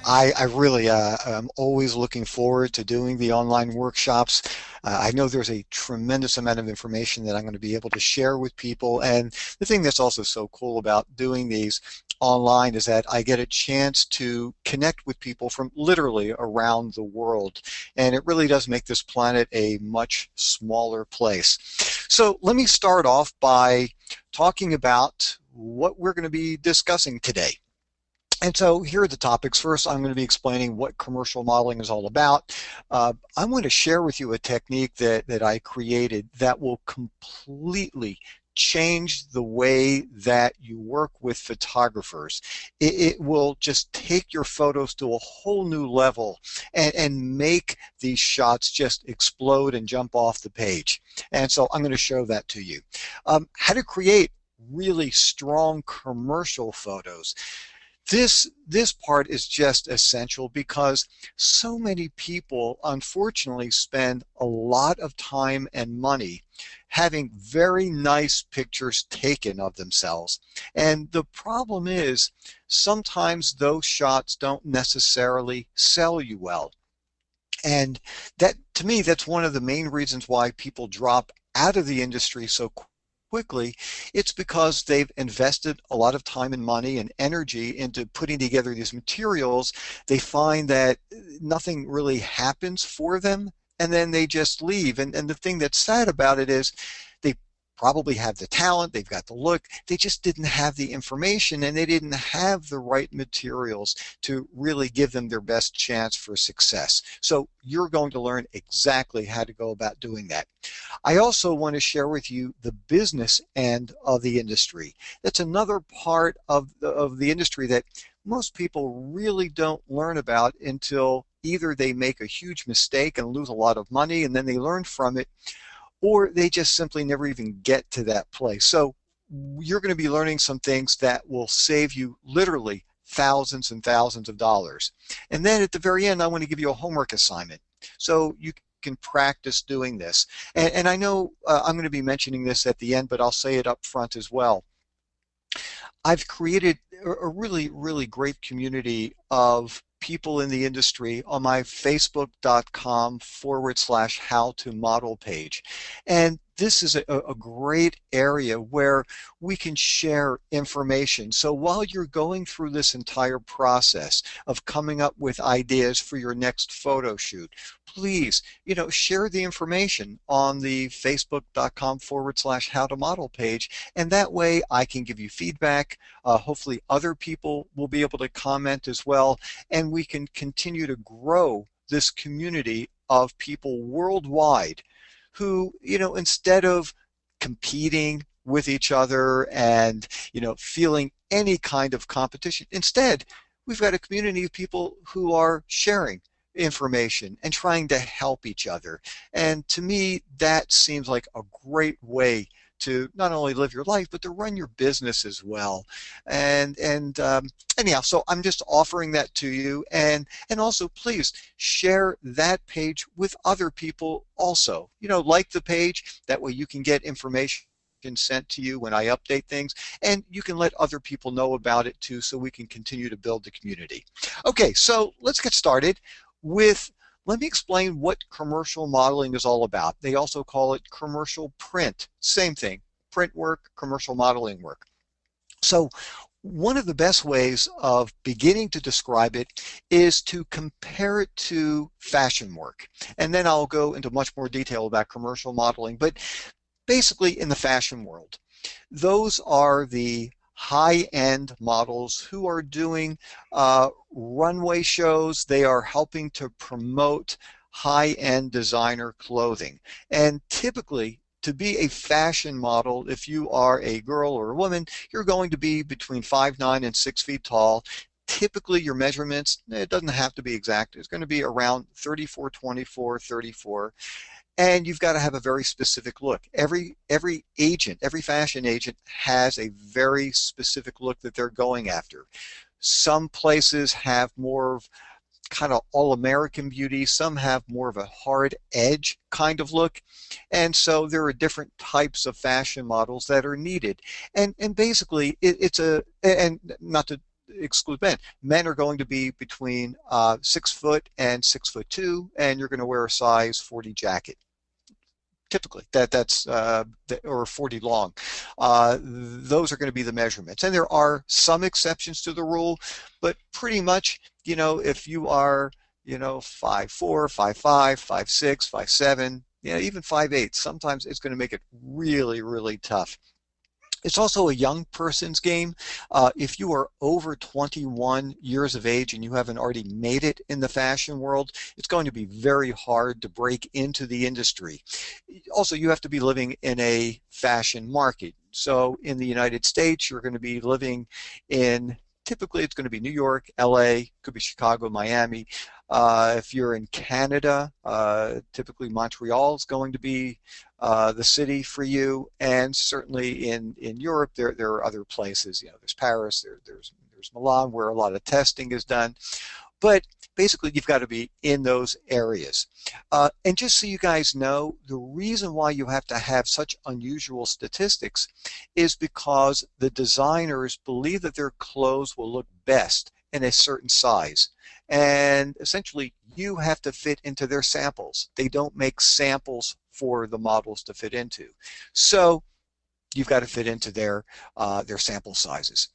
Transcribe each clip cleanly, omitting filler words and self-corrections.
I really am always looking forward to doing the online workshops. I know there's a tremendous amount of information that I'm going to be able to share with people. And the thing that's also so cool about doing these online is that I get a chance to connect with people from literally around the world. And it really does make this planet a much smaller place. So let me start off by talking about what we're going to be discussing today. And so here are the topics. First, I'm going to be explaining what commercial modeling is all about. I'm going to share with you a technique that I created that will completely change the way that you work with photographers. It will just take your photos to a whole new level and make these shots just explode and jump off the page. And so I'm going to show that to you. How to create really strong commercial photos. This part is just essential because so many people unfortunately spend a lot of time and money having very nice pictures taken of themselves. And the problem is sometimes those shots don't necessarily sell you well. And that, to me, that's one of the main reasons why people drop out of the industry so quickly. It's because they've invested a lot of time and money and energy into putting together these materials. They find that nothing really happens for them, and then they just leave. And the thing that's sad about it is they probably have the talent, they've got the look, they just didn't have the information, and they didn't have the right materials to really give them their best chance for success. So you're going to learn exactly how to go about doing that. I also want to share with you the business end of the industry. That's another part of the industry that most people really don't learn about until either they make a huge mistake and lose a lot of money and then they learn from it, or they just simply never even get to that place. So you're going to be learning some things that will save you literally thousands and thousands of dollars. And then at the very end, I want to give you a homework assignment. So you can practice doing this. And I know I'm going to be mentioning this at the end, but I'll say it up front as well. I've created a really, really great community of people in the industry on my facebook.com/how to model page. And this is a great area where we can share information. So while you're going through this entire process of coming up with ideas for your next photo shoot, please, share the information on the facebook.com/how to model page. And that way I can give you feedback. Hopefully other people will be able to comment as well. And we can continue to grow this community of people worldwide who, instead of competing with each other and, feeling any kind of competition, instead, we've got a community of people who are sharing information and trying to help each other. And to me, that seems like a great way to not only live your life, but to run your business as well. And anyhow, so I'm just offering that to you. And also, please share that page with other people also. Like the page. That way you can get information sent to you when I update things, and you can let other people know about it too, so we can continue to build the community. Okay, so let's get started with, let me explain what commercial modeling is all about. They also call it commercial print. Same thing, print work, commercial modeling work. So one of the best ways of beginning to describe it is to compare it to fashion work. And then I'll go into much more detail about commercial modeling. But basically in the fashion world, those are the high-end models who are doing runway shows. They are helping to promote high-end designer clothing. And typically, to be a fashion model, if you are a girl or a woman, you're going to be between 5'9" and 6 feet tall. Typically, your measurements, it doesn't have to be exact. It's going to be around 34, 24, 34. And you've got to have a very specific look. Every agent, every fashion agent has a very specific look that they're going after. Some places have more of kind of all-American beauty. Some have more of a hard edge kind of look. And so there are different types of fashion models that are needed. And basically, it's a, and not to exclude men. Men are going to be between 6 foot and 6'2", and you're going to wear a size 40 jacket. Typically, that's or 40 long. Those are going to be the measurements, and there are some exceptions to the rule, but pretty much, if you are, 5'4", 5'5", 5'6", 5'7", even 5'8", sometimes it's going to make it really, really tough. It's also a young person's game. If you are over 21 years of age and you haven't already made it in the fashion world, it's going to be very hard to break into the industry. Also, you have to be living in a fashion market. So in the United States, you're going to be living in, typically it's going to be New York, LA, could be Chicago, Miami. If you're in Canada, typically Montreal is going to be the city for you, and certainly in Europe there are other places. There's Paris, there's Milan, where a lot of testing is done. But basically, you've got to be in those areas. And just so you guys know, the reason why you have to have such unusual statistics is because the designers believe that their clothes will look best in a certain size. And essentially, you have to fit into their samples. They don't make samples for the models to fit into. So you've got to fit into their sample sizes.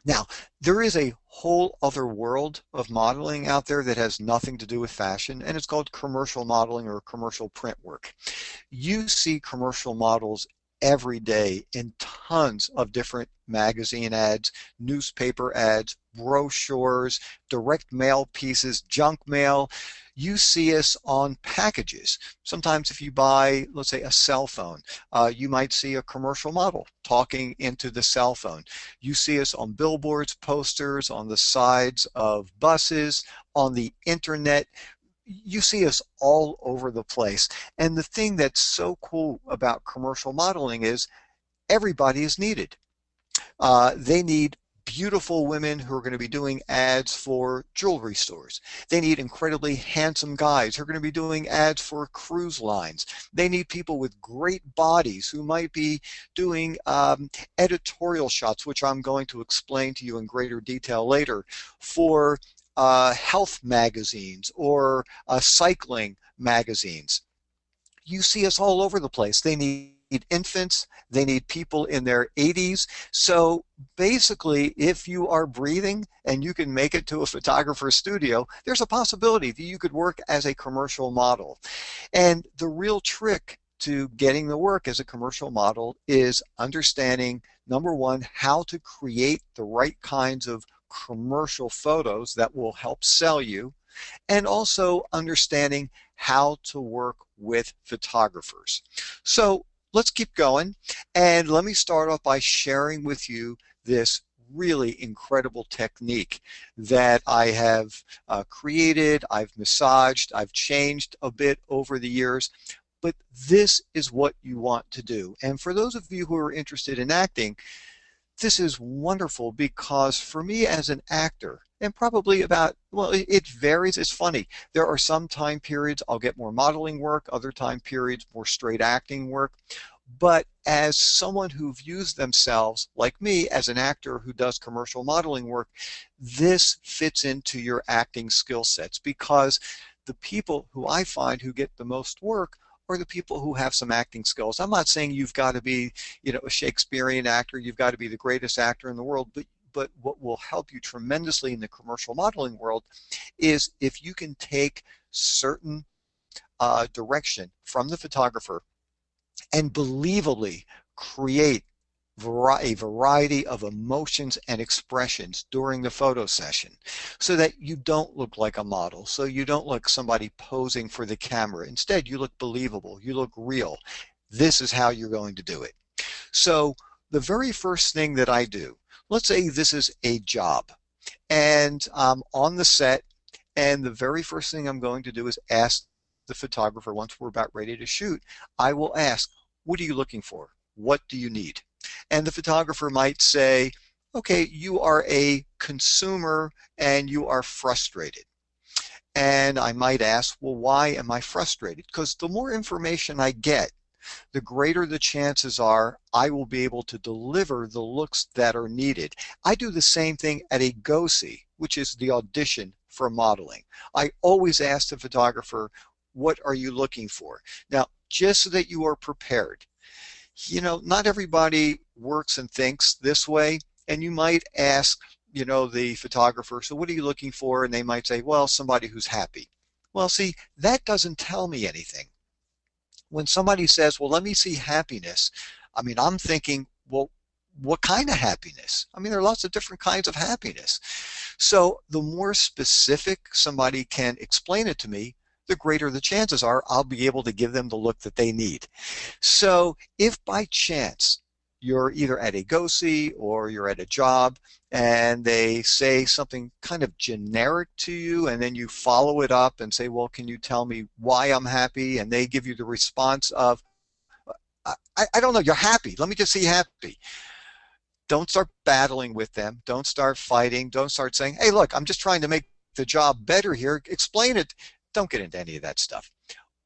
Now, there is a whole other world of modeling out there that has nothing to do with fashion, and it's called commercial modeling or commercial print work. You see commercial models every day in tons of different magazine ads, newspaper ads, brochures, direct mail pieces, junk mail. You see us on packages. Sometimes if you buy, let's say, a cell phone, you might see a commercial model talking into the cell phone. You see us on billboards, posters, on the sides of buses, on the internet. You see us all over the place. And the thing that's so cool about commercial modeling is everybody is needed. They need beautiful women who are going to be doing ads for jewelry stores. They need incredibly handsome guys who are going to be doing ads for cruise lines. They need people with great bodies who might be doing editorial shots, which I'm going to explain to you in greater detail later, for health magazines or cycling magazines. You see us all over the place. They need infants, they need people in their 80s. So basically, if you are breathing and you can make it to a photographer's studio, there's a possibility that you could work as a commercial model. And the real trick to getting the work as a commercial model is understanding, number one, how to create the right kinds of commercial photos that will help sell you, and also understanding how to work with photographers. So let's keep going, and let me start off by sharing with you this really incredible technique that I have created, I've massaged, I've changed a bit over the years, but this is what you want to do. And for those of you who are interested in acting, this is wonderful, because for me as an actor, and probably about, well, it varies. It's funny. There are some time periods I'll get more modeling work, other time periods more straight acting work. But as someone who views themselves, like me, as an actor who does commercial modeling work, this fits into your acting skill sets, because the people who I find who get the most work are the people who have some acting skills. I'm not saying you've got to be, a Shakespearean actor, you've got to be the greatest actor in the world, but what will help you tremendously in the commercial modeling world is if you can take certain direction from the photographer and believably create a variety of emotions and expressions during the photo session, so that you don't look like a model, so you don't look somebody posing for the camera. Instead, you look believable, you look real. This is how you're going to do it. So the very first thing that I do, let's say this is a job, and I'm on the set, and the very first thing I'm going to do is ask the photographer, once we're about ready to shoot, I will ask, what are you looking for? What do you need? And the photographer might say, okay, you are a consumer and you are frustrated. And I might ask, well, why am I frustrated? Because the more information I get, the greater the chances are I will be able to deliver the looks that are needed. I do the same thing at a go-see, which is the audition for modeling. I always ask the photographer, what are you looking for? Now, just so that you are prepared. Not everybody works and thinks this way, and you might ask, the photographer, so what are you looking for? And they might say, well, somebody who's happy. Well, see, that doesn't tell me anything. When somebody says, well, let me see happiness, I mean, I'm thinking, well, what kind of happiness? I mean, there are lots of different kinds of happiness. So the more specific somebody can explain it to me, the greater the chances are I'll be able to give them the look that they need. So if by chance you're either at a go-see or you're at a job and they say something kind of generic to you, and then you follow it up and say, well, can you tell me why I'm happy? And they give you the response of, I don't know, you're happy. Let me just see happy. Don't start battling with them. Don't start fighting. Don't start saying, hey, look, I'm just trying to make the job better here. Explain it. Don't get into any of that stuff.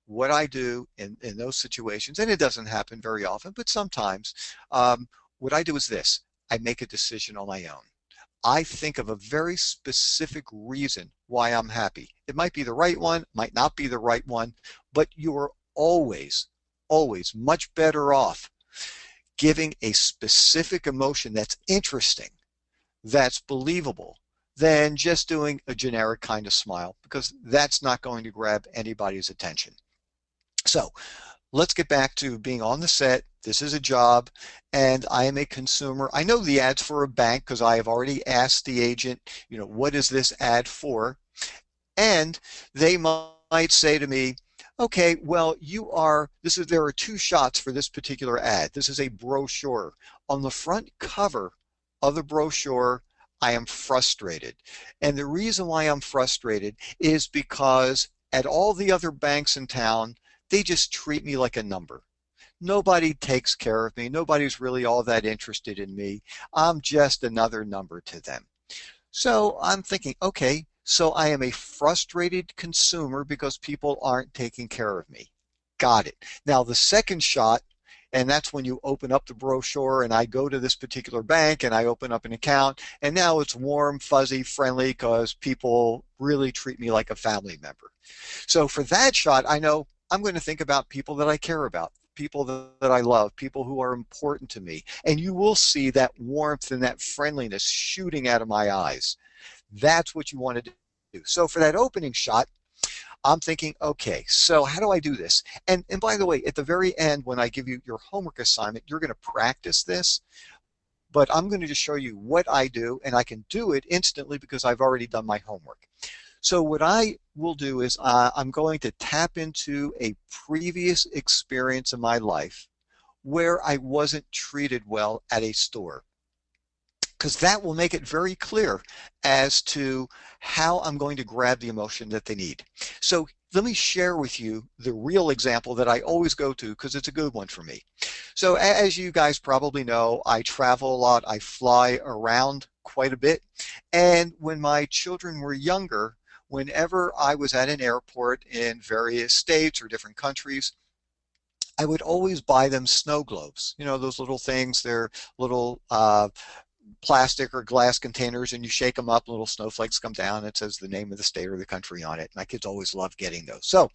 What I do in those situations, and it doesn't happen very often, but sometimes, what I do is this. I make a decision on my own. I think of a very specific reason why I'm happy. It might be the right one, might not be the right one, but you are always, always much better off giving a specific emotion that's interesting, that's believable, than just doing a generic kind of smile, because that's not going to grab anybody's attention. So let's get back to being on the set. This is a job, and I am a consumer. I know the ad's for a bank because I have already asked the agent, what is this ad for? And they might say to me, okay, well, there are two shots for this particular ad. This is a brochure. On the front cover of the brochure, I am frustrated. And the reason why I'm frustrated is because at all the other banks in town, they just treat me like a number. Nobody takes care of me. Nobody's really all that interested in me. I'm just another number to them. So I'm thinking, okay, so I am a frustrated consumer because people aren't taking care of me. Got it. Now the second shot, and that's when you open up the brochure and I go to this particular bank and I open up an account, and now it's warm, fuzzy, friendly because people really treat me like a family member. So for that shot, I know I'm going to think about people that I care about, people that I love, people who are important to me. And you will see that warmth and that friendliness shooting out of my eyes. That's what you want to do. So for that opening shot, I'm thinking, okay, so how do I do this? And by the way, at the very end, when I give you your homework assignment, you're going to practice this. But I'm going to just show you what I do, and I can do it instantly because I've already done my homework. So what I will do is I'm going to tap into a previous experience in my life where I wasn't treated well at a store, because that will make it very clear as to how I'm going to grab the emotion that they need. So let me share with you the real example that I always go to because it's a good one for me. So as you guys probably know, I travel a lot. I fly around quite a bit. And when my children were younger, whenever I was at an airport in various states or different countries, I would always buy them snow globes. Those little things, they're little plastic or glass containers, and you shake them up, little snowflakes come down, it says the name of the state or the country on it. My kids always love getting those. So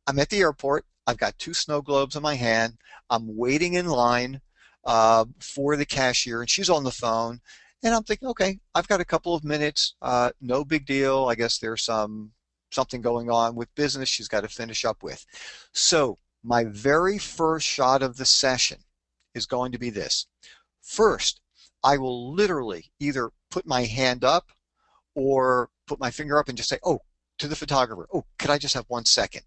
I'm at the airport, I've got two snow globes in my hand, I'm waiting in line for the cashier, and she's on the phone, and I'm thinking, okay, I've got a couple of minutes, no big deal. I guess there's something going on with business she's got to finish up with. So my very first shot of the session is going to be this. First, I will literally either put my hand up or put my finger up and just say, oh, to the photographer, oh, could I just have 1 second?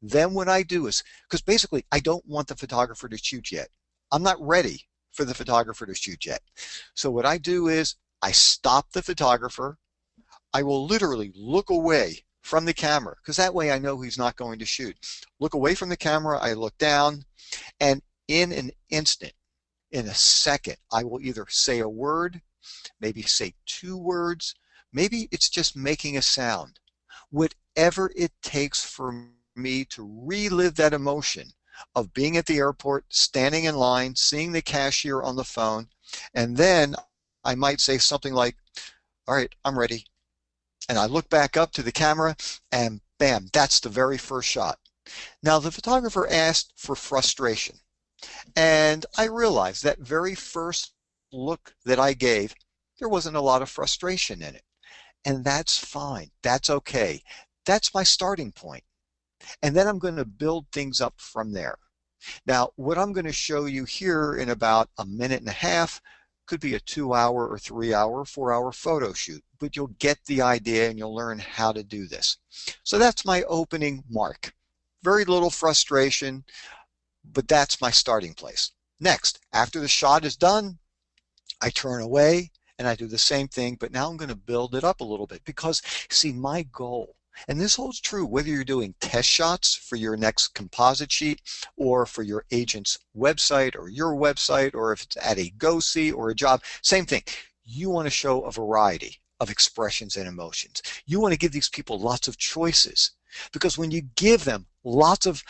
Then what I do is, because basically I don't want the photographer to shoot yet. I'm not ready for the photographer to shoot yet. So what I do is I stop the photographer. I will literally look away from the camera, because that way I know he's not going to shoot. Look away from the camera, I look down, and in an instant, in a second, I will either say a word, maybe say 2 words, maybe it's just making a sound. Whatever it takes for me to relive that emotion, of being at the airport, standing in line, seeing the cashier on the phone, and then I might say something like, all right, I'm ready. And I look back up to the camera and bam, that's the very first shot. Now the photographer asked for frustration. And I realized that very first look that I gave, there wasn't a lot of frustration in it. And that's fine. That's okay. That's my starting point. And then I'm going to build things up from there. Now, what I'm going to show you here in about a minute and a half could be a 2-hour or 3-hour, 4-hour photo shoot, but you'll get the idea and you'll learn how to do this. So that's my opening mark. Very little frustration, but that's my starting place. Next, after the shot is done, I turn away and I do the same thing, but now I'm going to build it up a little bit because, see, my goal, and this holds true whether you're doing test shots for your next composite sheet or for your agent's website or your website, or if it's at a go-see or a job, same thing. You want to show a variety of expressions and emotions. You want to give these people lots of choices, because when you give them lots of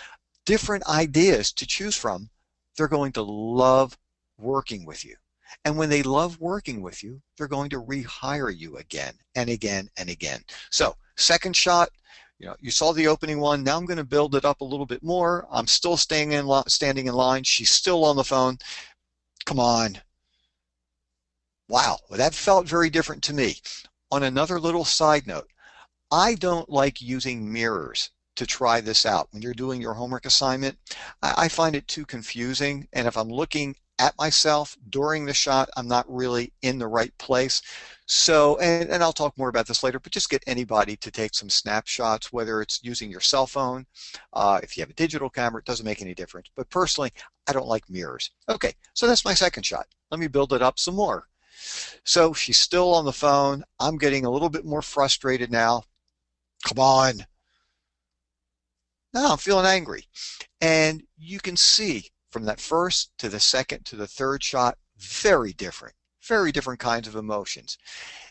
different ideas to choose from, they're going to love working with you. And when they love working with you, they're going to rehire you again and again and again. So second shot, you saw the opening one. Now I'm going to build it up a little bit more. I'm still standing in line. She's still on the phone. Come on. Wow, well, that felt very different to me. On another little side note, I don't like using mirrors to try this out. When you're doing your homework assignment, I find it too confusing. And if I'm looking at myself during the shot, I'm not really in the right place. So, and I'll talk more about this later, but just get anybody to take some snapshots, whether it's using your cell phone. If you have a digital camera, it doesn't make any difference. But personally, I don't like mirrors. Okay, so that's my second shot. Let me build it up some more. So she's still on the phone. I'm getting a little bit more frustrated now. Come on. Now I'm feeling angry. And you can see from that first to the second to the third shot, very different kinds of emotions.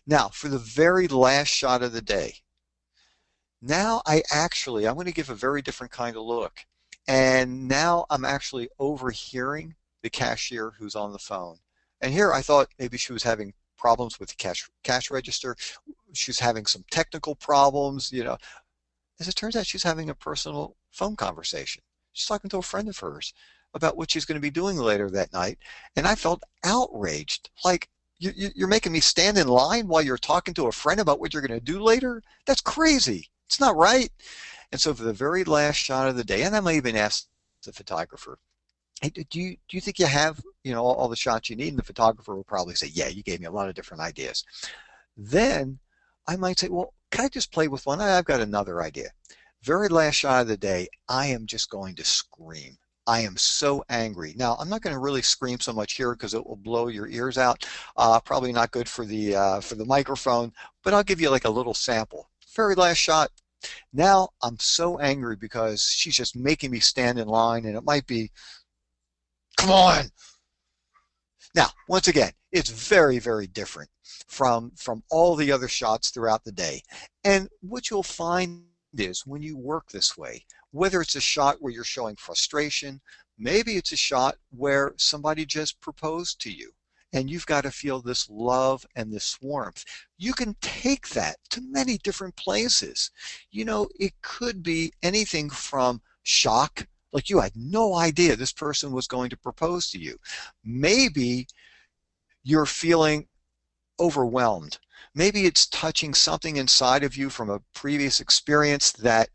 Now, for the very last shot of the day, now I'm going to give a very different kind of look. And now I'm actually overhearing the cashier who's on the phone. And here I thought maybe she was having problems with the cash register. She was having some technical problems, As it turns out, she's having a personal phone conversation. She's talking to a friend of hers about what she's going to be doing later that night. And I felt outraged. Like, you're making me stand in line while you're talking to a friend about what you're going to do later? That's crazy. It's not right. And so for the very last shot of the day, and I might even ask the photographer, hey, do you think you have, all the shots you need? And the photographer will probably say, yeah, you gave me a lot of different ideas. Then I might say, well, can I just play with one? I've got another idea. Very last shot of the day, I am just going to scream. I am so angry. Now, I'm not going to really scream so much here because it will blow your ears out. Probably not good for the microphone, but I'll give you like a little sample. Very last shot. Now I'm so angry because she's just making me stand in line, and it might be, come on. Now, once again, it's very, very different from all the other shots throughout the day. And what you'll find is when you work this way, whether it's a shot where you're showing frustration, maybe it's a shot where somebody just proposed to you and you've got to feel this love and this warmth. You can take that to many different places. It could be anything from shock, like you had no idea this person was going to propose to you. Maybe you're feeling overwhelmed. Maybe it's touching something inside of you from a previous experience that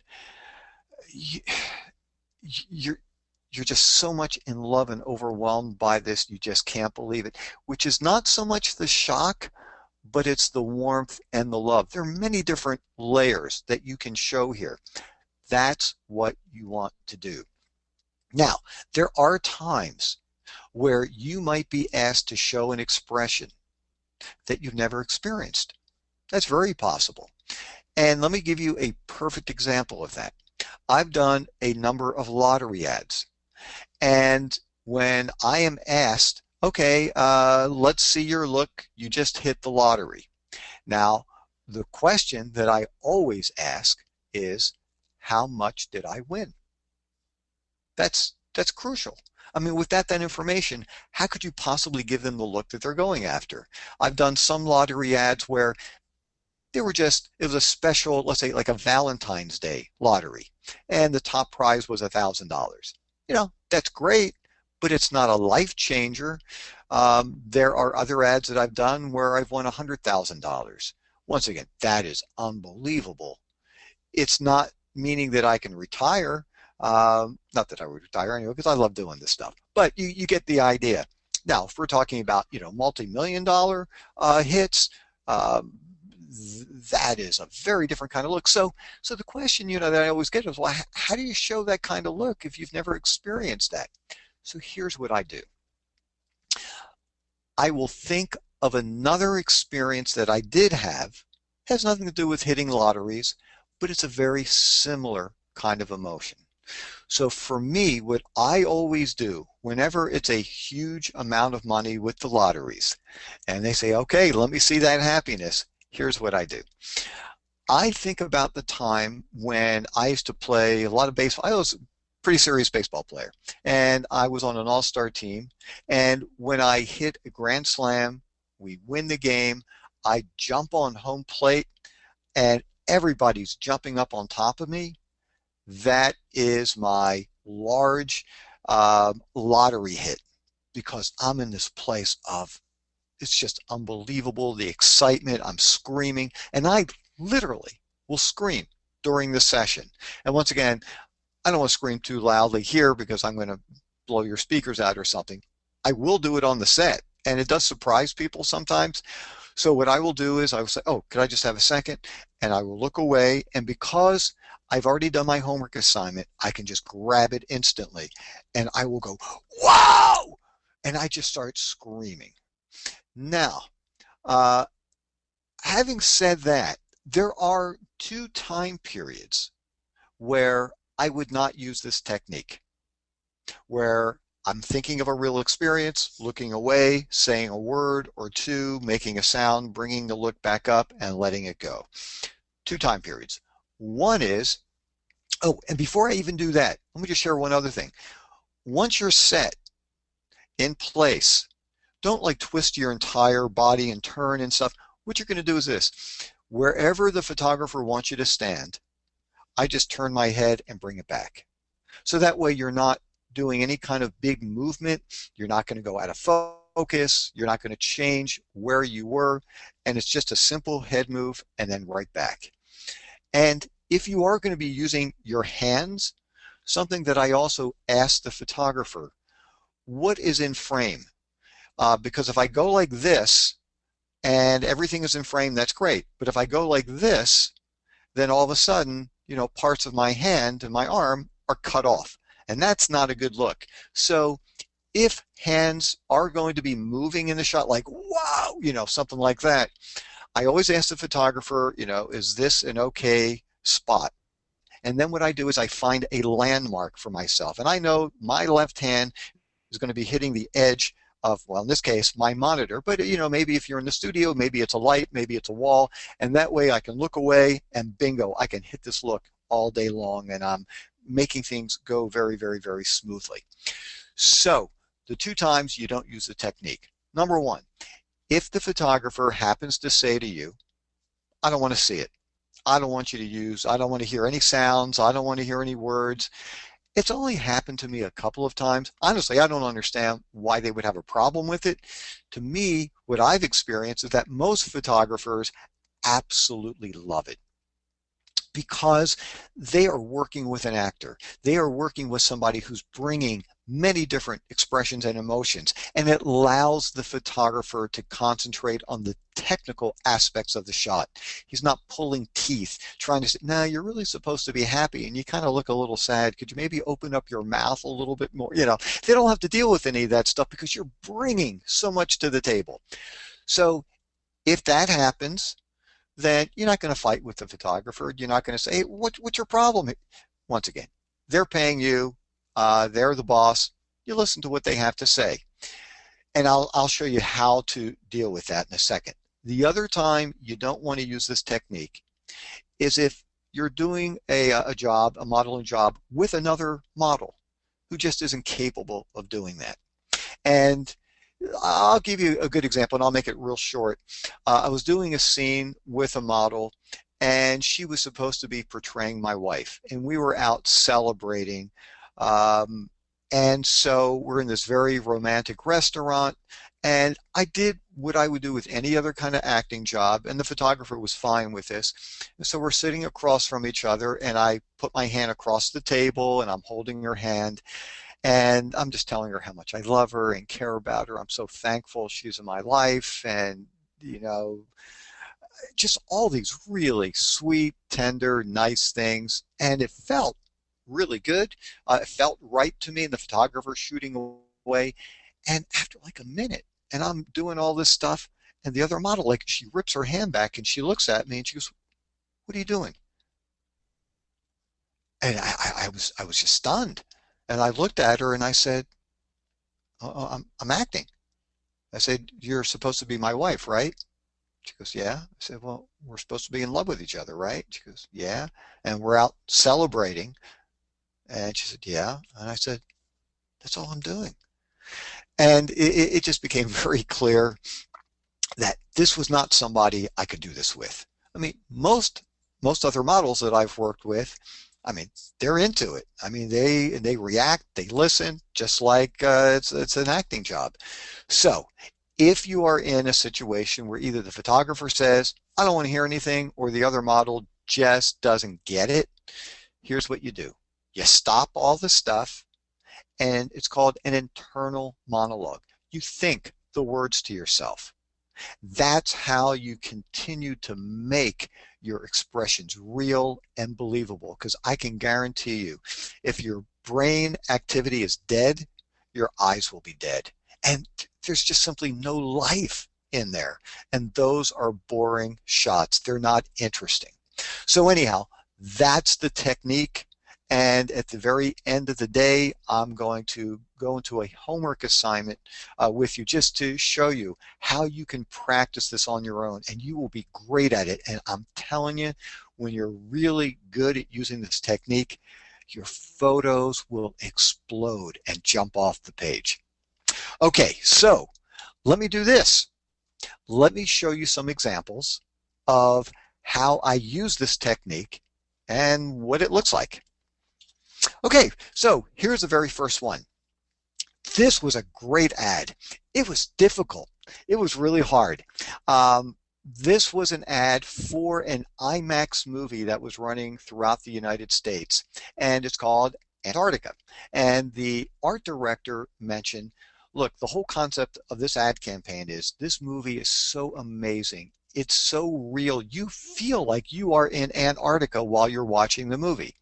you're just so much in love and overwhelmed by this, you just can't believe it, which is not so much the shock, but it's the warmth and the love. There are many different layers that you can show here. That's what you want to do. Now, there are times where you might be asked to show an expression that you've never experienced. That's very possible. And let me give you a perfect example of that. I've done a number of lottery ads. And when I am asked, okay, let's see your look, you just hit the lottery. Now, the question that I always ask is, how much did I win? That's That's crucial. I mean, with that information, how could you possibly give them the look that they're going after? I've done some lottery ads where they were just, it was a special, let's say like a Valentine's Day lottery, and the top prize was $1,000. That's great, but it's not a life changer. There are other ads that I've done where I've won $100,000. Once again, that is unbelievable. It's not meaning that I can retire. Not that I would retire anyway, because I love doing this stuff. But you get the idea. Now, if we're talking about multi-million dollar hits, that is a very different kind of look. So the question that I always get is, well, how do you show that kind of look if you've never experienced that? So here's what I do. I will think of another experience that I did have. It has nothing to do with hitting lotteries, but it's a very similar kind of emotion. So for me, what I always do whenever it's a huge amount of money with the lotteries, and they say, okay, let me see that happiness, here's what I do. I think about the time when I used to play a lot of baseball. I was a pretty serious baseball player, and I was on an all-star team, and when I hit a grand slam, we win the game, I jump on home plate, and everybody's jumping up on top of me. That is my large lottery hit, because I'm in this place of, it's just unbelievable, the excitement, I'm screaming, and I literally will scream during the session. And once again, I don't want to scream too loudly here because I'm going to blow your speakers out or something. I will do it on the set, and it does surprise people sometimes. So what I will do is I will say, oh, could I just have a second? And I will look away, and because I've already done my homework assignment, I can just grab it instantly, and I will go, wow! And I just start screaming. Now, having said that, there are two time periods where I would not use this technique, where I'm thinking of a real experience, looking away, saying a word or two, making a sound, bringing the look back up, and letting it go. Two time periods. One is, oh, and before I even do that, let me just share one other thing. Once you're set in place, don't like twist your entire body and turn and stuff. What you're going to do is this. Wherever the photographer wants you to stand, I just turn my head and bring it back. So that way you're not doing any kind of big movement. You're not going to go out of focus. You're not going to change where you were. And it's just a simple head move and then right back. And if you are going to be using your hands, something that I also ask the photographer, what is in frame? Because if I go like this and everything is in frame, that's great. But if I go like this, then all of a sudden, parts of my hand and my arm are cut off. And that's not a good look. So if hands are going to be moving in the shot, like, wow, something like that, I always ask the photographer, is this an okay spot? And then what I do is I find a landmark for myself. And I know my left hand is going to be hitting the edge of, well, in this case, my monitor. But, maybe if you're in the studio, maybe it's a light, maybe it's a wall. And that way I can look away and bingo, I can hit this look all day long. And I'm making things go very, very, very smoothly. So the two times you don't use the technique. Number one, if the photographer happens to say to you, I don't want to see it. I don't want you to use, I don't want to hear any sounds. I don't want to hear any words. It's only happened to me a couple of times. Honestly, I don't understand why they would have a problem with it. To me, what I've experienced is that most photographers absolutely love it, because they are working with an actor. They are working with somebody who's bringing many different expressions and emotions, and it allows the photographer to concentrate on the technical aspects of the shot. He's not pulling teeth, trying to say, no, you're really supposed to be happy, and you kind of look a little sad. Could you maybe open up your mouth a little bit more? They don't have to deal with any of that stuff because you're bringing so much to the table. So if that happens, then you're not going to fight with the photographer. You're not going to say, hey, what's your problem? Once again, they're paying you. They're the boss. You listen to what they have to say. And I'll show you how to deal with that in a second. The other time you don't want to use this technique is if you're doing a job, a modeling job with another model. who just isn't capable of doing that. And I'll give you a good example, and I'll make it real short. I was doing a scene with a model, and she was supposed to be portraying my wife, and we were out celebrating. Um, and so we're in this very romantic restaurant, and I did what I would do with any other kind of acting job, and the photographer was fine with this. And so we're sitting across from each other, and I put my hand across the table, and I'm holding her hand. And I'm just telling her how much I love her and care about her. I'm so thankful she's in my life. And, you know, just all these really sweet, tender, nice things. And it felt really good. It felt right to me, and the photographer shooting away. And after like a minute, and I'm doing all this stuff, and the other model, like, she rips her hand back and she looks at me and she goes, "What are you doing?" And I was just stunned. And I looked at her and I said, "Oh, I'm acting." I said, "You're supposed to be my wife, right?" She goes, "Yeah." I said, "Well, we're supposed to be in love with each other, right?" She goes, "Yeah." "And we're out celebrating." And she said, "Yeah." And I said, "That's all I'm doing." And it just became very clear that this was not somebody I could do this with. I mean, most other models that I've worked with, I mean, they're into it. I mean, they react, they listen, just like it's an acting job. So if you are in a situation where either the photographer says, "I don't want to hear anything," or the other model just doesn't get it, here's what you do. You stop all the stuff, and it's called an internal monologue. You think the words to yourself. That's how you continue to make your expressions real and believable. Because I can guarantee you, if your brain activity is dead, your eyes will be dead. And there's just simply no life in there. And those are boring shots. They're not interesting. So anyhow, that's the technique. And at the very end of the day, I'm going to go into a homework assignment with you just to show you how you can practice this on your own, and you will be great at it. And I'm telling you, when you're really good at using this technique, your photos will explode and jump off the page. Okay, so let me do this. Let me show you some examples of how I use this technique and what it looks like. Okay, so here's the very first one. This was a great ad. It was difficult. It was really hard. This was an ad for an IMAX movie that was running throughout the United States, and it's called Antarctica. And the art director mentioned, look, the whole concept of this ad campaign is this movie is so amazing. It's so real. You feel like you are in Antarctica while you're watching the movie.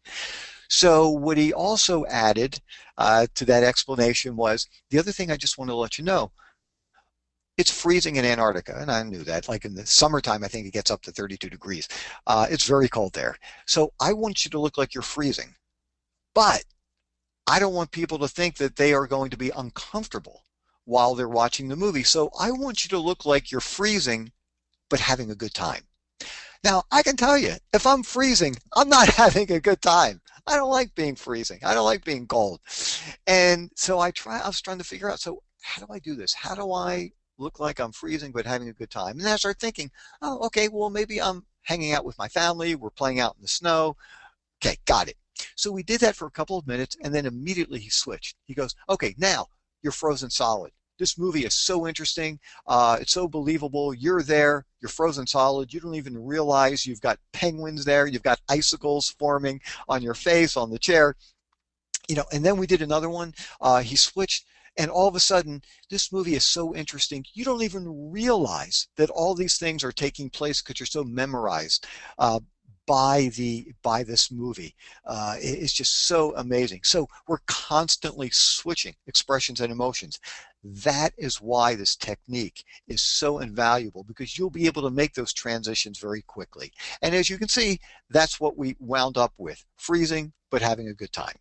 So what he also added to that explanation was, the other thing I just want to let you know, it's freezing in Antarctica, and I knew that. Like in the summertime, I think it gets up to 32 degrees. It's very cold there. So I want you to look like you're freezing, but I don't want people to think that they are going to be uncomfortable while they're watching the movie. So I want you to look like you're freezing, but having a good time. Now, I can tell you, if I'm freezing, I'm not having a good time. I don't like being freezing. I don't like being cold. And so I was trying to figure out, so how do I do this? How do I look like I'm freezing but having a good time? And then I started thinking, oh, okay, well, maybe I'm hanging out with my family. We're playing out in the snow. Okay, got it. So we did that for a couple of minutes, and then immediately he switched. He goes, okay, now you're frozen solid. This movie is so interesting. It's so believable. You're there. You're frozen solid. You don't even realize you've got penguins there. You've got icicles forming on your face, on the chair. You know, and then we did another one. He switched, and all of a sudden, this movie is so interesting. You don't even realize that all these things are taking place because you're so memorized by this movie. It's just so amazing. So we're constantly switching expressions and emotions. That is why this technique is so invaluable, because you'll be able to make those transitions very quickly. And as you can see, that's what we wound up with: freezing but having a good time.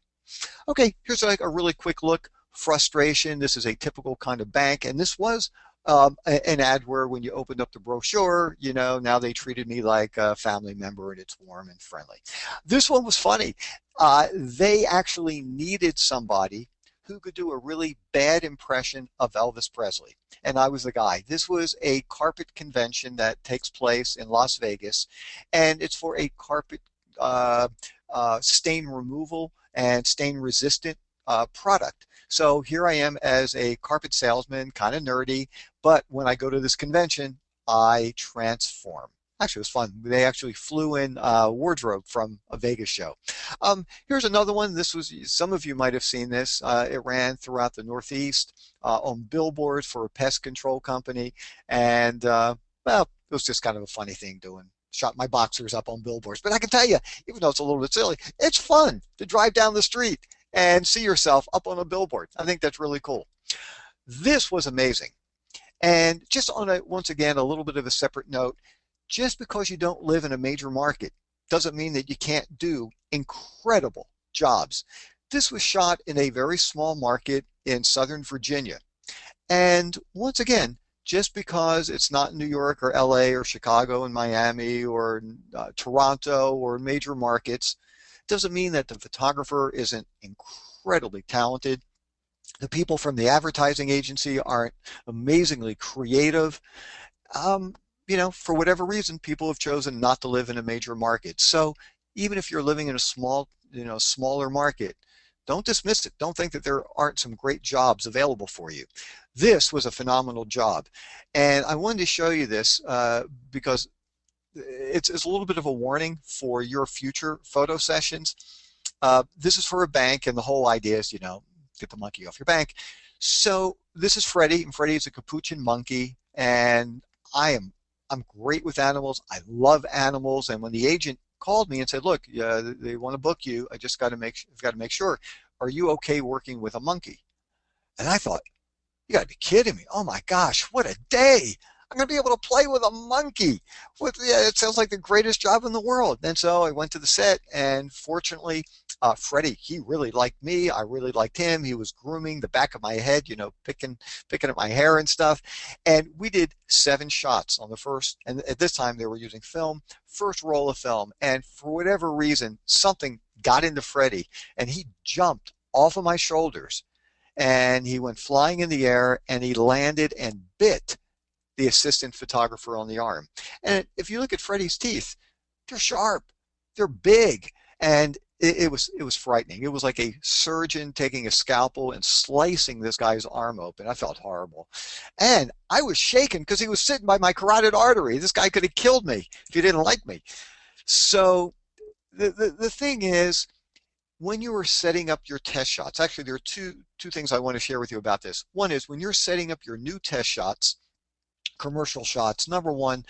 Okay, here's like a really quick look. Frustration. This is a typical kind of bank, and this was an ad where when you opened up the brochure, you know, now they treated me like a family member, and it's warm and friendly. This one was funny. They actually needed somebody who could do a really bad impression of Elvis Presley. And I was the guy. This was a carpet convention that takes place in Las Vegas, and it's for a carpet uh, stain removal and stain resistant product. So here I am as a carpet salesman, kind of nerdy, but when I go to this convention, I transform. Actually, it was fun. They actually flew in wardrobe from a Vegas show. Here's another one. This was, some of you might have seen this. It ran throughout the Northeast on billboards for a pest control company. And, well, it was just kind of a funny thing doing. Shot my boxers up on billboards. But I can tell you, even though it's a little bit silly, it's fun to drive down the street and see yourself up on a billboard. I think that's really cool. This was amazing. And just on a, once again, a little bit of a separate note, just because you don't live in a major market doesn't mean that you can't do incredible jobs. This was shot in a very small market in Southern Virginia. And once again, just because it's not in New York or LA or Chicago and Miami or Toronto or major markets, doesn't mean that the photographer isn't incredibly talented. The people from the advertising agency are amazingly creative. You know, for whatever reason, people have chosen not to live in a major market. So even if you're living in a small, smaller market, don't dismiss it. Don't think that there aren't some great jobs available for you. This was a phenomenal job. And I wanted to show you this because it's a little bit of a warning for your future photo sessions. This is for a bank, and the whole idea is, get the monkey off your bank. So this is Freddie, and Freddie is a capuchin monkey, and I'm great with animals. I love animals, and when the agent called me and said, "Look, they want to book you. I just got to make sure. Are you okay working with a monkey?" And I thought, you got to be kidding me! Oh my gosh, what a day! I'm going to be able to play with a monkey. Yeah, it sounds like the greatest job in the world. And so I went to the set, and fortunately, Freddie, he really liked me. I really liked him. He was grooming the back of my head, picking at my hair and stuff. And we did 7 shots on the first, and at this time they were using film, first roll of film. And for whatever reason, something got into Freddie, and he jumped off of my shoulders, and he went flying in the air, and he landed and bit the assistant photographer on the arm. And if you look at Freddie's teeth, they're sharp, they're big, and it was frightening. It was like a surgeon taking a scalpel and slicing this guy's arm open. I felt horrible. And I was shaking because he was sitting by my carotid artery. This guy could have killed me if he didn't like me. So the thing is, when you are setting up your test shots, actually there are two things I want to share with you about this. One is when you're setting up your new test shots, commercial shots, number one,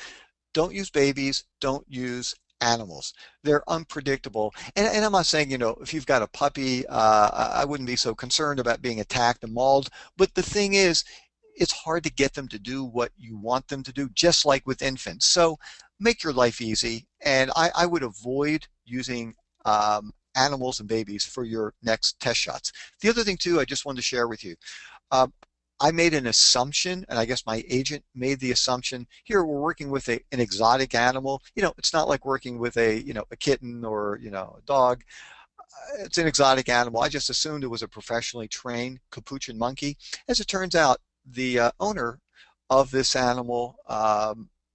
don't use babies, don't use animals. They're unpredictable. And I'm not saying, if you've got a puppy, I wouldn't be so concerned about being attacked and mauled. But the thing is, it's hard to get them to do what you want them to do, just like with infants. So make your life easy. And I would avoid using animals and babies for your next test shots. The other thing, too, I just wanted to share with you. I made an assumption, and I guess my agent made the assumption, here we're working with an exotic animal. It's not like working with a kitten or, a dog. It's an exotic animal. I just assumed it was a professionally trained capuchin monkey. As it turns out, the owner of this animal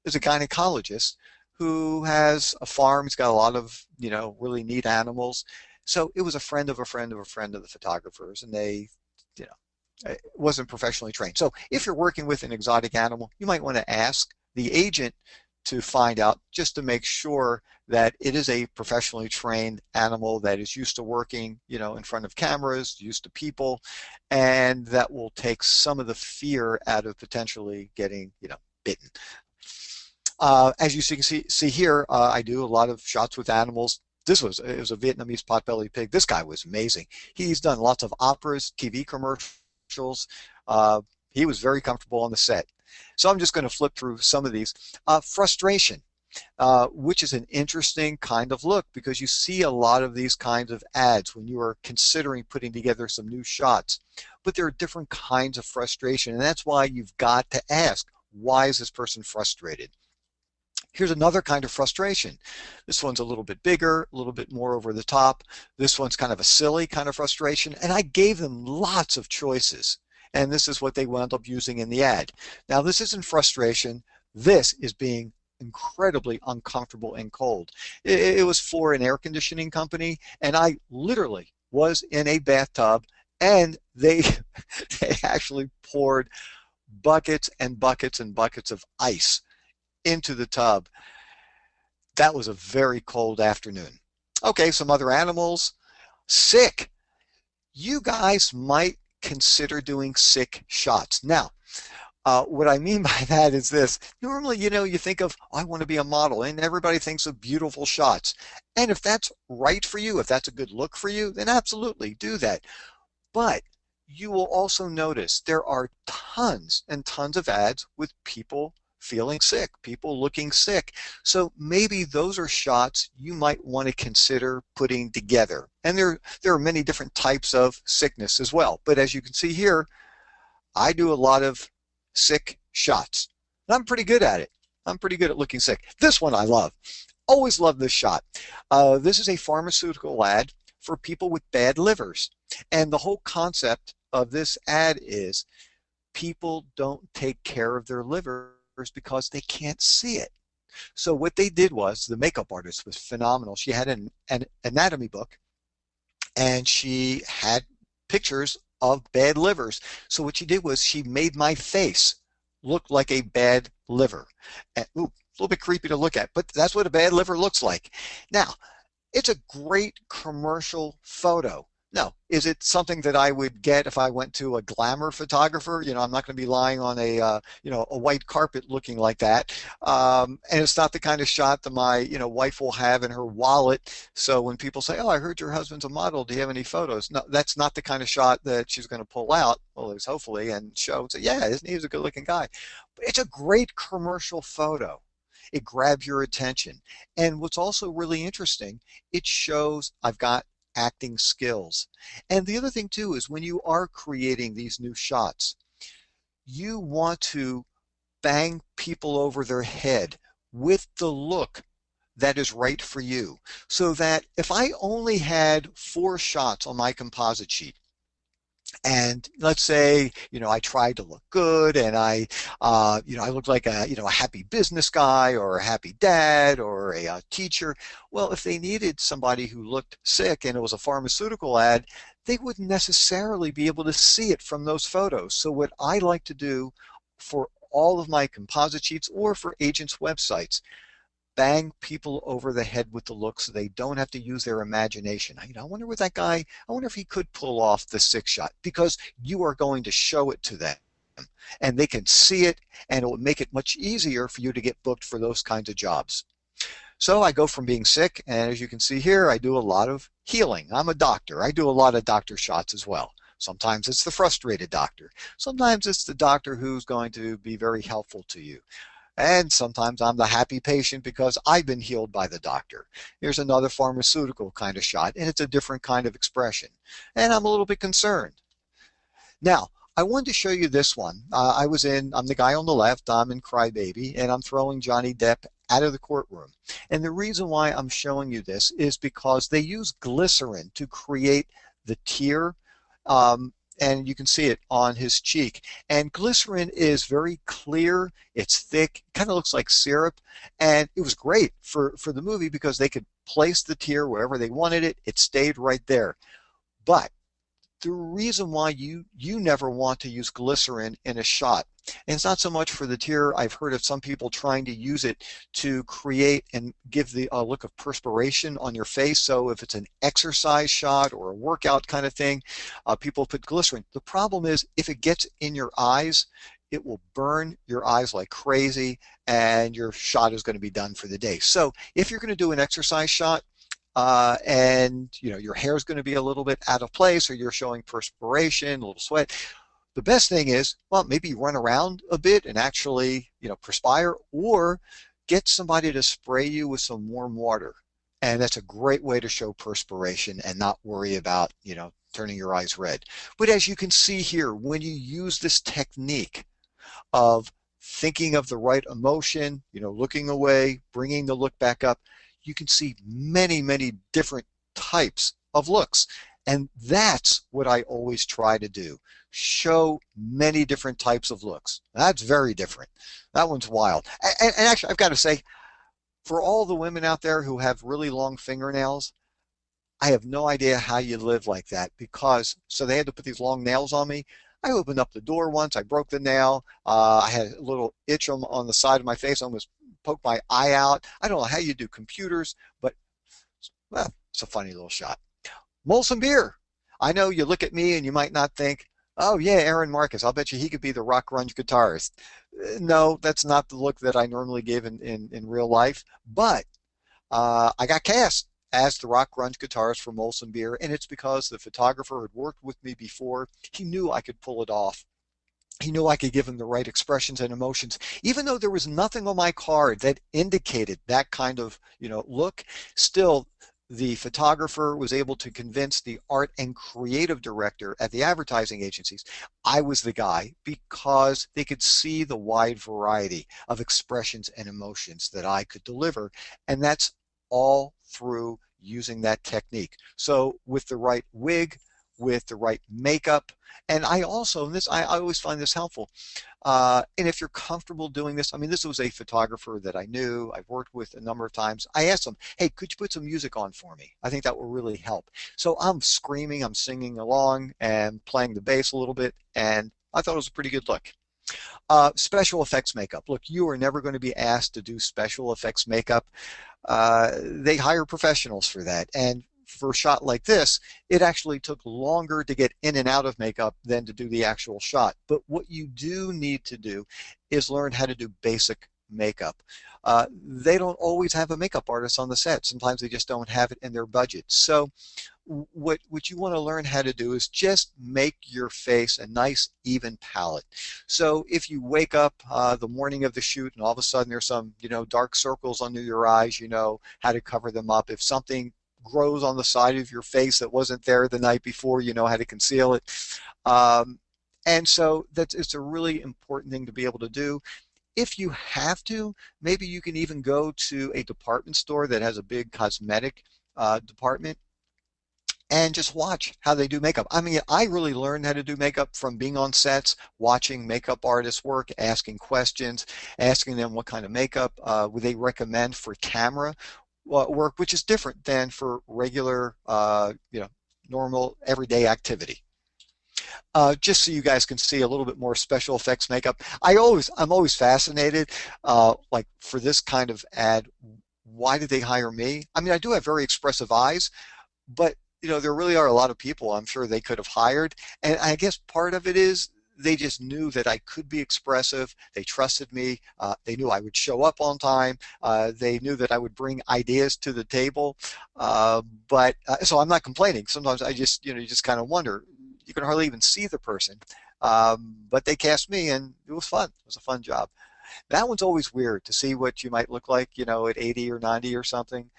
is a gynecologist who has a farm. He's got a lot of, really neat animals. So it was a friend of a friend of a friend of the photographers, and they, it wasn't professionally trained. So if you're working with an exotic animal, you might want to ask the agent to find out, just to make sure that it is a professionally trained animal that is used to working, in front of cameras, used to people, and that will take some of the fear out of potentially getting, bitten. As you can see here, I do a lot of shots with animals. It was a Vietnamese potbelly pig. This guy was amazing. He's done lots of operas, TV commercials. He was very comfortable on the set. So I'm just going to flip through some of these. Frustration, which is an interesting kind of look, because you see a lot of these kinds of ads when you are considering putting together some new shots. But there are different kinds of frustration, and that's why you've got to ask, why is this person frustrated? Here's another kind of frustration. This one's a little bit bigger, a little bit more over the top. This one's kind of a silly kind of frustration. And I gave them lots of choices. And this is what they wound up using in the ad. Now, this isn't frustration. This is being incredibly uncomfortable and cold. It was for an air conditioning company, and I literally was in a bathtub, and they they actually poured buckets and buckets and buckets of ice into the tub. That was a very cold afternoon. Okay, some other animals. Sick. You guys might consider doing sick shots. Now, what I mean by that is this. Normally, you think of, oh, I want to be a model, and everybody thinks of beautiful shots. And if that's right for you, if that's a good look for you, then absolutely do that. But you will also notice there are tons and tons of ads with people feeling sick, people looking sick. So maybe those are shots you might want to consider putting together. And there are many different types of sickness as well. But as you can see here, I do a lot of sick shots. And I'm pretty good at it. I'm pretty good at looking sick. This one I love. Always love this shot. This is a pharmaceutical ad for people with bad livers. And the whole concept of this ad is people don't take care of their livers because they can't see it. So what they did was, the makeup artist was phenomenal. She had an anatomy book, and she had pictures of bad livers. So what she did was she made my face look like a bad liver. And, ooh, a little bit creepy to look at, but that's what a bad liver looks like. Now, it's a great commercial photo. No, is it something that I would get if I went to a glamour photographer? I'm not going to be lying on a a white carpet looking like that. And it's not the kind of shot that my wife will have in her wallet. So when people say, "Oh, I heard your husband's a model. Do you have any photos?" No, that's not the kind of shot that she's going to pull out. Well, at least hopefully, and show and say, "Yeah, isn't he a good-looking guy?" But it's a great commercial photo. It grabs your attention. And what's also really interesting, it shows I've got acting skills. And the other thing too is when you are creating these new shots, you want to bang people over their head with the look that is right for you. So that if I only had 4 shots on my composite sheet, and let's say, I tried to look good, and I looked like a happy business guy or a happy dad or a teacher. Well, if they needed somebody who looked sick and it was a pharmaceutical ad, they wouldn't necessarily be able to see it from those photos. So what I like to do for all of my composite sheets or for agents' websites, bang people over the head with the look so they don't have to use their imagination. I wonder what that guy, I wonder if he could pull off the 6 shot, because you are going to show it to them and they can see it, and it will make it much easier for you to get booked for those kinds of jobs. So I go from being sick, and as you can see here, I do a lot of healing. I'm a doctor. I do a lot of doctor shots as well. Sometimes it's the frustrated doctor. Sometimes it's the doctor who's going to be very helpful to you. And sometimes I'm the happy patient because I've been healed by the doctor. Here's another pharmaceutical kind of shot, and it's a different kind of expression. And I'm a little bit concerned. Now, I wanted to show you this one. I'm the guy on the left, I'm in Crybaby, and I'm throwing Johnny Depp out of the courtroom. And the reason why I'm showing you this is because they use glycerin to create the tear. And you can see it on his cheek. And glycerin is very clear, it's thick, kind of looks like syrup, and it was great for the movie because they could place the tear wherever they wanted it. It stayed right there. But the reason why you never want to use glycerin in a shot, and it's not so much for the tear. I've heard of some people trying to use it to create and give the look of perspiration on your face. So if it's an exercise shot or a workout kind of thing, people put glycerin. The problem is if it gets in your eyes, it will burn your eyes like crazy, and your shot is going to be done for the day. So if you're going to do an exercise shot, and your hair is going to be a little bit out of place, or you're showing perspiration, a little sweat, the best thing is, well, maybe run around a bit and actually perspire, or get somebody to spray you with some warm water. And that's a great way to show perspiration and not worry about turning your eyes red. But as you can see here, when you use this technique of thinking of the right emotion, looking away, bringing the look back up, you can see many, many different types of looks. And that's what I always try to do. Show many different types of looks. That's very different. That one's wild. And actually, I've got to say, for all the women out there who have really long fingernails, I have no idea how you live like that, because so they had to put these long nails on me. I opened up the door once, I broke the nail. I had a little itch on the side of my face, I almost poked my eye out. I don't know how you do computers, but well, it's a funny little shot. Molson beer. I know you look at me and you might not think, oh yeah, Aaron Marcus, I'll bet you he could be the rock grunge guitarist. No, that's not the look that I normally give in real life, but I got cast as the rock grunge guitarist for Molson Beer, and it's because the photographer had worked with me before. He knew I could pull it off. He knew I could give him the right expressions and emotions. Even though there was nothing on my card that indicated that kind of, look, still the photographer was able to convince the art and creative director at the advertising agencies I was the guy, because they could see the wide variety of expressions and emotions that I could deliver. And that's all through using that technique. So with the right wig, with the right makeup, and I also, and this I always find this helpful, and if you're comfortable doing this, I mean, this was a photographer that I knew, I've worked with a number of times. I asked him, hey, could you put some music on for me? I think that will really help. So I'm screaming, I'm singing along and playing the bass a little bit, and I thought it was a pretty good look. Special effects makeup. Look, you are never going to be asked to do special effects makeup. They hire professionals for that. And for a shot like this, it actually took longer to get in and out of makeup than to do the actual shot. But what you do need to do is learn how to do basic makeup. They don't always have a makeup artist on the set. Sometimes they just don't have it in their budget. So what you want to learn how to do is just make your face a nice even palette. So if you wake up the morning of the shoot and all of a sudden there's some dark circles under your eyes, you know how to cover them up. If something grows on the side of your face that wasn't there the night before, you know how to conceal it. And so it's a really important thing to be able to do. If you have to, maybe you can even go to a department store that has a big cosmetic department and just watch how they do makeup. I mean, I really learned how to do makeup from being on sets, watching makeup artists work, asking questions, asking them what kind of makeup would they recommend for camera work, which is different than for regular, normal everyday activity. Just so you guys can see a little bit more special effects makeup. I'm always fascinated, like for this kind of ad, why did they hire me? I mean, I do have very expressive eyes, but there really are a lot of people I'm sure they could have hired. And I guess part of it is they just knew that I could be expressive. They trusted me. They knew I would show up on time. They knew that I would bring ideas to the table. So I'm not complaining. Sometimes I just, you just kind of wonder. You can hardly even see the person. But they cast me and it was fun. It was a fun job. That one's always weird to see what you might look like, at 80 or 90 or something.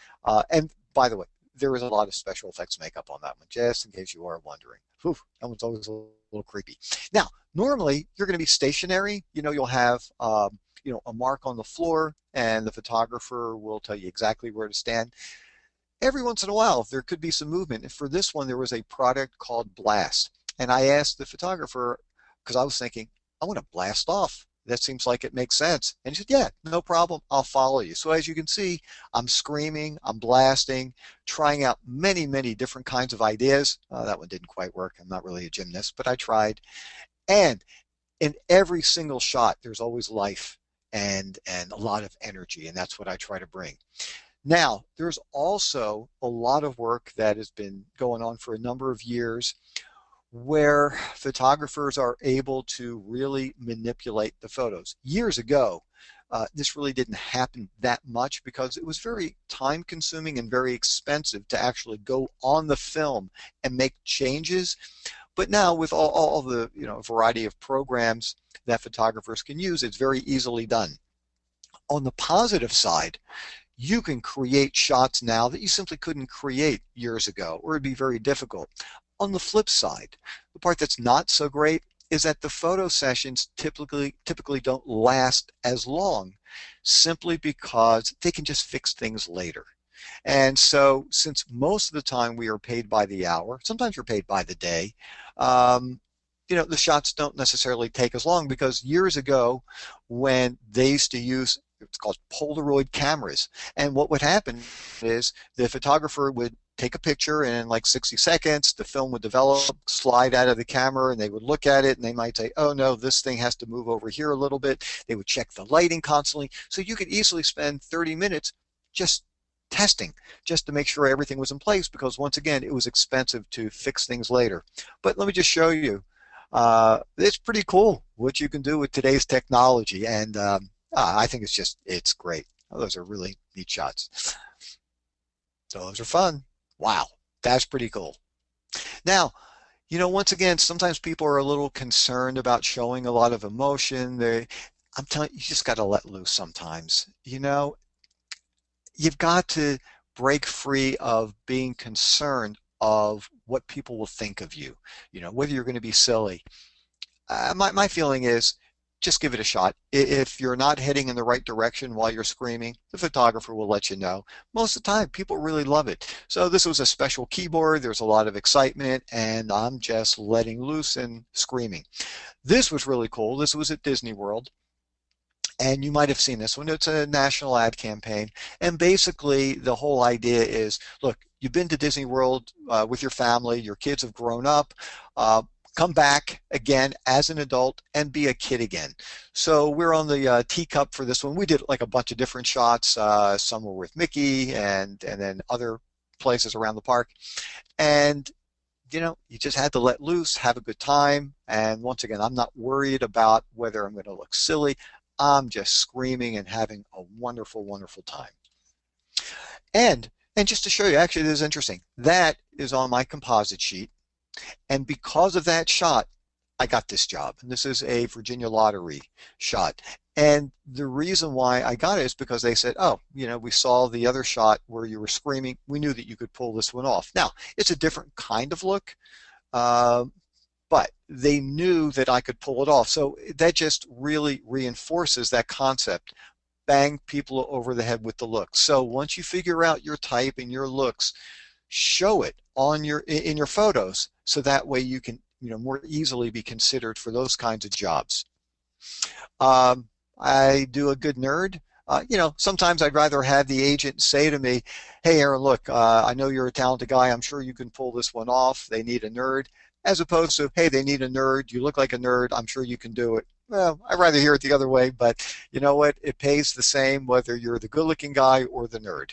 And by the way, there is a lot of special effects makeup on that one, just in case you are wondering. Whew, that one's always a little creepy. Now, normally you're going to be stationary. You'll have, a mark on the floor, and the photographer will tell you exactly where to stand. Every once in a while, there could be some movement. And for this one, there was a product called Blast. And I asked the photographer, because I was thinking, I want to blast off. That seems like it makes sense. And he said, yeah, no problem. I'll follow you. So as you can see, I'm screaming, I'm blasting, trying out many, many different kinds of ideas. That one didn't quite work. I'm not really a gymnast, but I tried. And in every single shot, there's always life and a lot of energy. And that's what I try to bring. Now, there's also a lot of work that has been going on for a number of years where photographers are able to really manipulate the photos. Years ago, this really didn't happen that much because it was very time consuming and very expensive to actually go on the film and make changes. But now with all the variety of programs that photographers can use, it's very easily done. On the positive side, you can create shots now that you simply couldn't create years ago, or it'd be very difficult. On the flip side, the part that's not so great is that the photo sessions typically don't last as long, simply because they can just fix things later. And so, since most of the time we are paid by the hour, sometimes you're paid by the day, um, the shots don't necessarily take as long, because years ago, when they used to use, it's called Polaroid cameras, and what would happen is the photographer would take a picture, and in like 60 seconds the film would develop, slide out of the camera, and they would look at it and they might say, oh no, this thing has to move over here a little bit. They would check the lighting constantly, so you could easily spend 30 minutes just testing, just to make sure everything was in place, because once again it was expensive to fix things later. But let me just show you. It's pretty cool what you can do with today's technology, and I think it's great. Oh, those are really neat shots. Those are fun. Wow, that's pretty cool. Now, once again, sometimes people are a little concerned about showing a lot of emotion. I'm telling you, you just got to let loose sometimes. You've got to break free of being concerned of what people will think of you, whether you're going to be silly. My feeling is, just give it a shot. If you're not heading in the right direction while you're screaming, the photographer will let you know. Most of the time, people really love it. So this was a special keyboard. There's a lot of excitement, and I'm just letting loose and screaming. This was really cool. This was at Disney World. And you might have seen this one. It's a national ad campaign. And basically, the whole idea is, look, you've been to Disney World with your family, your kids have grown up, come back again as an adult and be a kid again. So we're on the teacup for this one. We did like a bunch of different shots. Some were with Mickey, and then other places around the park. And you just had to let loose, have a good time. And once again, I'm not worried about whether I'm going to look silly. I'm just screaming and having a wonderful, wonderful time. And just to show you, actually, this is interesting. That is on my composite sheet. And because of that shot, I got this job. And this is a Virginia Lottery shot. And the reason why I got it is because they said, oh, we saw the other shot where you were screaming. We knew that you could pull this one off. Now, it's a different kind of look. But they knew that I could pull it off. So that just really reinforces that concept. Bang people over the head with the looks. So once you figure out your type and your looks, show it in your photos, so that way you can more easily be considered for those kinds of jobs. I do a good nerd. Sometimes I'd rather have the agent say to me, hey Aaron, look, I know you're a talented guy, I'm sure you can pull this one off, they need a nerd, as opposed to, hey, they need a nerd, you look like a nerd, I'm sure you can do it. Well, I'd rather hear it the other way, but you know what? It pays the same whether you're the good-looking guy or the nerd.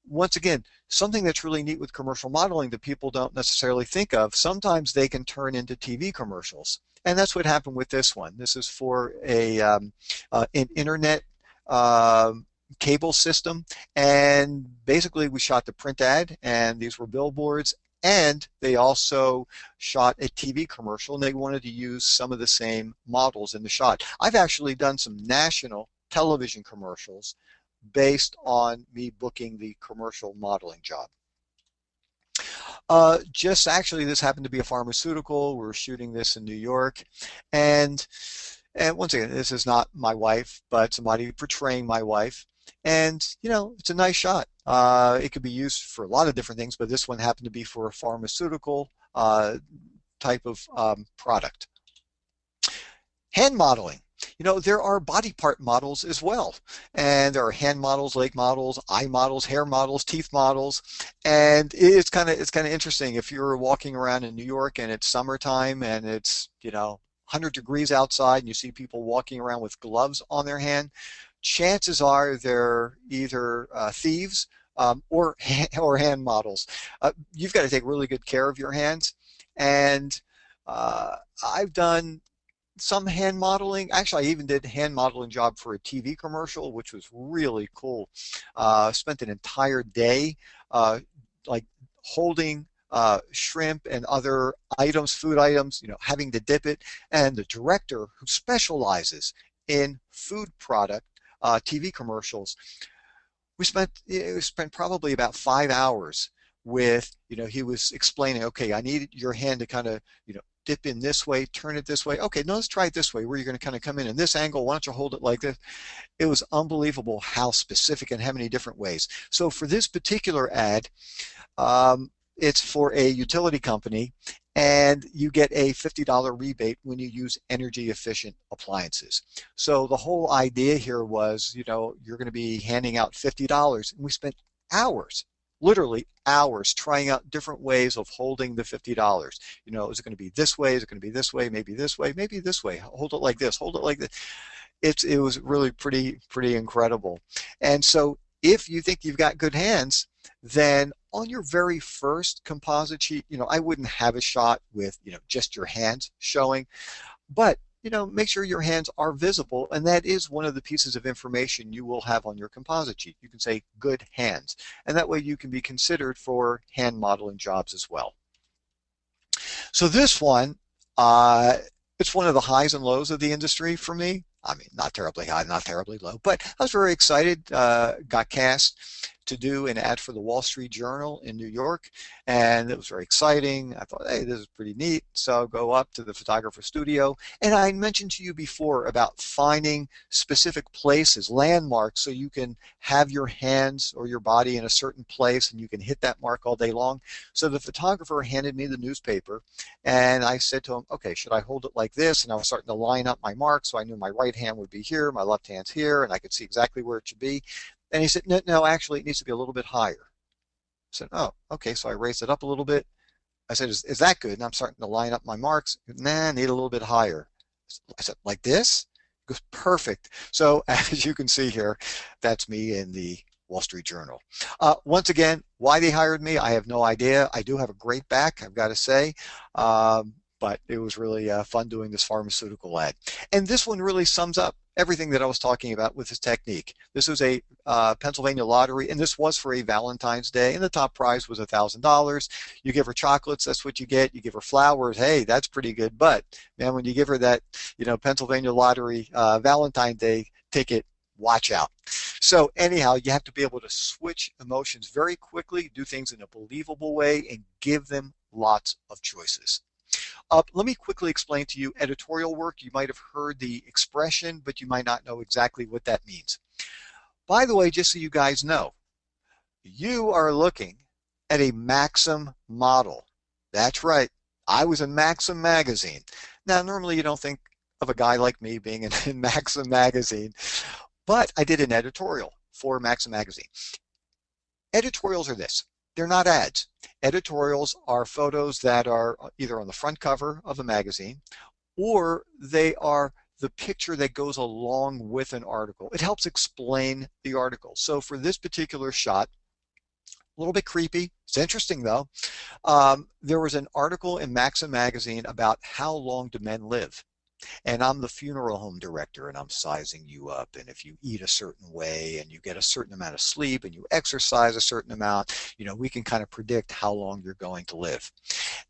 Once again, something that's really neat with commercial modeling that people don't necessarily think of, sometimes they can turn into TV commercials. And that's what happened with this one. This is for an internet cable system. And basically, we shot the print ad, and these were billboards. And they also shot a TV commercial, and they wanted to use some of the same models in the shot. I've actually done some national television commercials based on me booking the commercial modeling job. Just actually, this happened to be a pharmaceutical. We were shooting this in New York. And once again, this is not my wife, but somebody portraying my wife. And, it's a nice shot. It could be used for a lot of different things, but this one happened to be for a pharmaceutical type of product. Hand modeling. There are body part models as well. And there are hand models, leg models, eye models, hair models, teeth models. And it's kind of interesting. If you're walking around in New York and it's summertime and it's, 100 degrees outside, and you see people walking around with gloves on their hand, chances are they're either thieves or hand models. You've got to take really good care of your hands. And I've done some hand modeling. Actually, I even did a hand modeling job for a TV commercial, which was really cool. Spent an entire day like holding shrimp and other items, food items, having to dip it. And the director, who specializes in food product TV commercials, we spent probably about 5 hours with, he was explaining, okay, I need your hand to kind of, dip in this way, turn it this way. Okay, no, let's try it this way, where you're going to kind of come in this angle. Why don't you hold it like this? It was unbelievable how specific and how many different ways. So for this particular ad, it's for a utility company, and you get a $50 rebate when you use energy efficient appliances. So the whole idea here was, you're going to be handing out $50, and we spent hours, literally hours, trying out different ways of holding the $50. Is it going to be this way? Is it going to be this way? Maybe this way, maybe this way. Hold it like this, hold it like this. It was really pretty incredible. And so if you think you've got good hands, then on your very first composite sheet, I wouldn't have a shot with, just your hands showing, but, make sure your hands are visible. And that is one of the pieces of information you will have on your composite sheet. You can say good hands, and that way you can be considered for hand modeling jobs as well. So this one, it's one of the highs and lows of the industry for me. I mean, not terribly high, not terribly low, but I was very excited. Got cast to do an ad for the Wall Street Journal in New York, and it was very exciting. I thought, hey, this is pretty neat. So I'll go up to the photographer studio, and I mentioned to you before about finding specific places, landmarks, so you can have your hands or your body in a certain place and you can hit that mark all day long. So the photographer handed me the newspaper, and I said to him, okay, should I hold it like this? And I was starting to line up my marks, so I knew my right hand would be here, my left hand's here, and I could see exactly where it should be. And he said, no, actually, it needs to be a little bit higher. I said, oh, okay. So I raised it up a little bit. I said, is that good? And I'm starting to line up my marks. Nah, I need a little bit higher. I said, like this? He goes, perfect. So as you can see here, that's me in the Wall Street Journal. Once again, why they hired me, I have no idea. I do have a great back, I've got to say. But it was really fun doing this pharmaceutical ad. And this one really sums up everything that I was talking about with this technique. This was a Pennsylvania lottery, and this was for a Valentine's Day, and the top prize was $1,000. You give her chocolates, that's what you get. You give her flowers, hey, that's pretty good. But man, when you give her that, Pennsylvania lottery Valentine's Day ticket, watch out. So anyhow, you have to be able to switch emotions very quickly, do things in a believable way, and give them lots of choices. Let me quickly explain to you editorial work. You might have heard the expression, but you might not know exactly what that means. By the way, just so you guys know, you are looking at a Maxim model. That's right. I was in Maxim magazine. Now, normally you don't think of a guy like me being in Maxim magazine, but I did an editorial for Maxim magazine. Editorials are this. They're not ads. Editorials are photos that are either on the front cover of a magazine, or they are the picture that goes along with an article. It helps explain the article. So for this particular shot, a little bit creepy. It's interesting though. There was an article in Maxim magazine about how long do men live. And I'm the funeral home director, and I'm sizing you up. And if you eat a certain way and you get a certain amount of sleep and you exercise a certain amount, we can kind of predict how long you're going to live.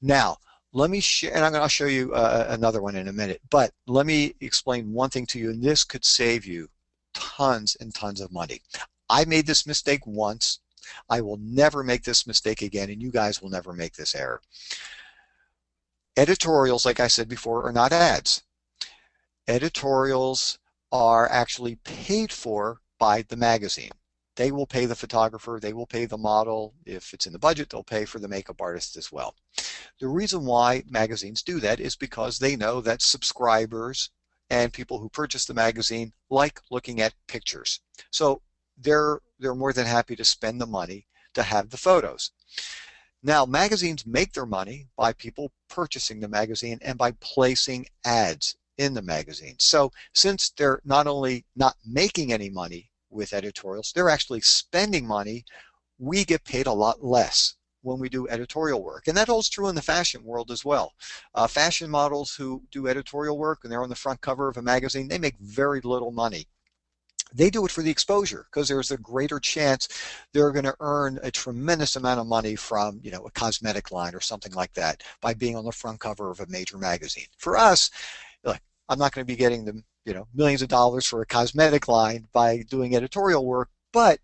Now, let me share, and I'll show you another one in a minute, but let me explain one thing to you, and this could save you tons and tons of money. I made this mistake once. I will never make this mistake again, and you guys will never make this error. Editorials, like I said before, are not ads. Editorials are actually paid for by the magazine. They will pay the photographer, they will pay the model. If it's in the budget, they'll pay for the makeup artist as well. The reason why magazines do that is because they know that subscribers and people who purchase the magazine like looking at pictures. So they're more than happy to spend the money to have the photos. Now, magazines make their money by people purchasing the magazine and by placing ads in the magazine. So since they're not only not making any money with editorials, they're actually spending money, we get paid a lot less when we do editorial work. And that holds true in the fashion world as well. Fashion models who do editorial work and they're on the front cover of a magazine, they make very little money. They do it for the exposure because there's a greater chance they're going to earn a tremendous amount of money from, a cosmetic line or something like that by being on the front cover of a major magazine. For us, I'm not going to be getting them, millions of dollars for a cosmetic line by doing editorial work, but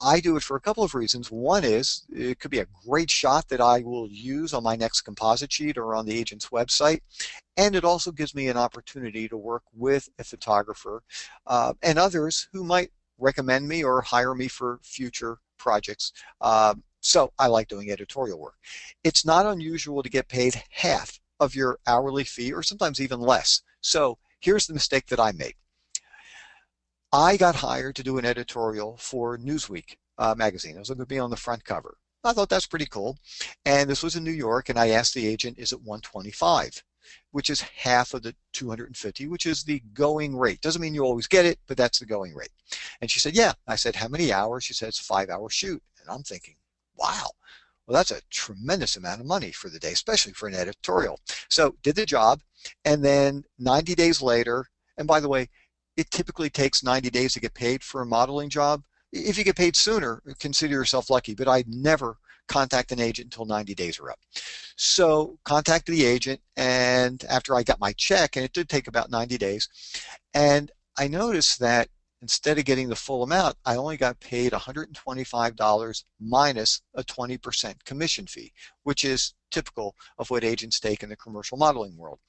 I do it for a couple of reasons. One is it could be a great shot that I will use on my next composite sheet or on the agent's website. And it also gives me an opportunity to work with a photographer and others who might recommend me or hire me for future projects. So I like doing editorial work. It's not unusual to get paid half of your hourly fee or sometimes even less. So here's the mistake that I made. I got hired to do an editorial for Newsweek magazine. I was going to be on the front cover. I thought that's pretty cool. And this was in New York, and I asked the agent, is it 125? Which is half of the 250, which is the going rate. Doesn't mean you always get it, but that's the going rate. And she said, yeah. I said, how many hours? She said, it's a 5-hour shoot. And I'm thinking, wow, well, that's a tremendous amount of money for the day, especially for an editorial. So did the job, and then 90 days later, and by the way, it typically takes 90 days to get paid for a modeling job. If you get paid sooner, consider yourself lucky, but I'd never contact an agent until 90 days are up. So contacted the agent, and after I got my check, and it did take about 90 days, and I noticed that instead of getting the full amount, I only got paid $125 minus a 20% commission fee, which is typical of what agents take in the commercial modeling world.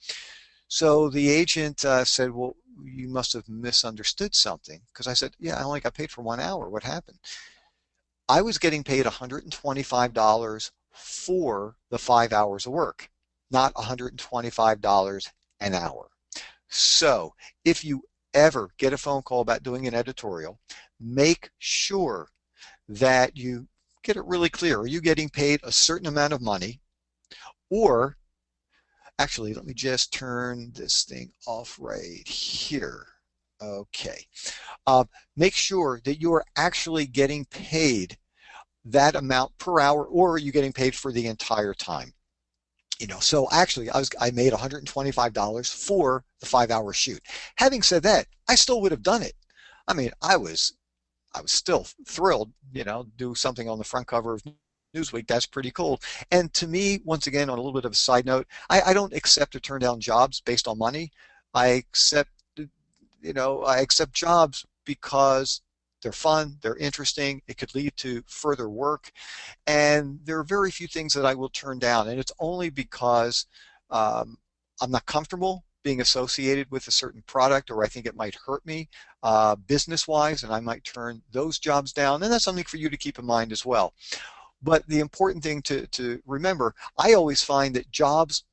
So the agent said, well, you must have misunderstood something, because I said, yeah, I only got paid for 1 hour. What happened? I was getting paid $125 for the 5 hours of work, not $125 an hour. So if you ever get a phone call about doing an editorial, make sure that you get it really clear. Are you getting paid a certain amount of money? Or actually, let me just turn this thing off right here. Okay. Make sure that you are actually getting paid that amount per hour, or are you getting paid for the entire time? So actually I made $125 for the 5-hour shoot. Having said that, I still would have done it. I mean, I was still thrilled, do something on the front cover of Newsweek. That's pretty cool. And to me, once again, on a little bit of a side note, I don't accept or turn down jobs based on money. I accept jobs because they're fun, they're interesting, it could lead to further work, and there are very few things that I will turn down, and it's only because I'm not comfortable being associated with a certain product, or I think it might hurt me business-wise, and I might turn those jobs down, and that's something for you to keep in mind as well. But the important thing to remember, I always find that jobs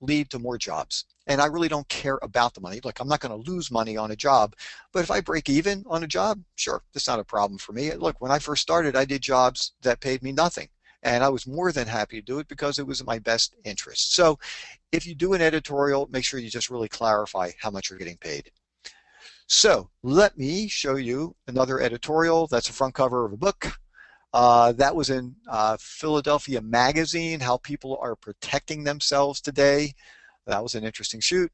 lead to more jobs. And I really don't care about the money. Look, I'm not going to lose money on a job, but if I break even on a job, sure, that's not a problem for me. Look, when I first started, I did jobs that paid me nothing, and I was more than happy to do it because it was in my best interest. So if you do an editorial, make sure you just really clarify how much you're getting paid. So let me show you another editorial. That's a front cover of a book. That was in Philadelphia Magazine, How People Are Protecting Themselves Today. That was an interesting shoot.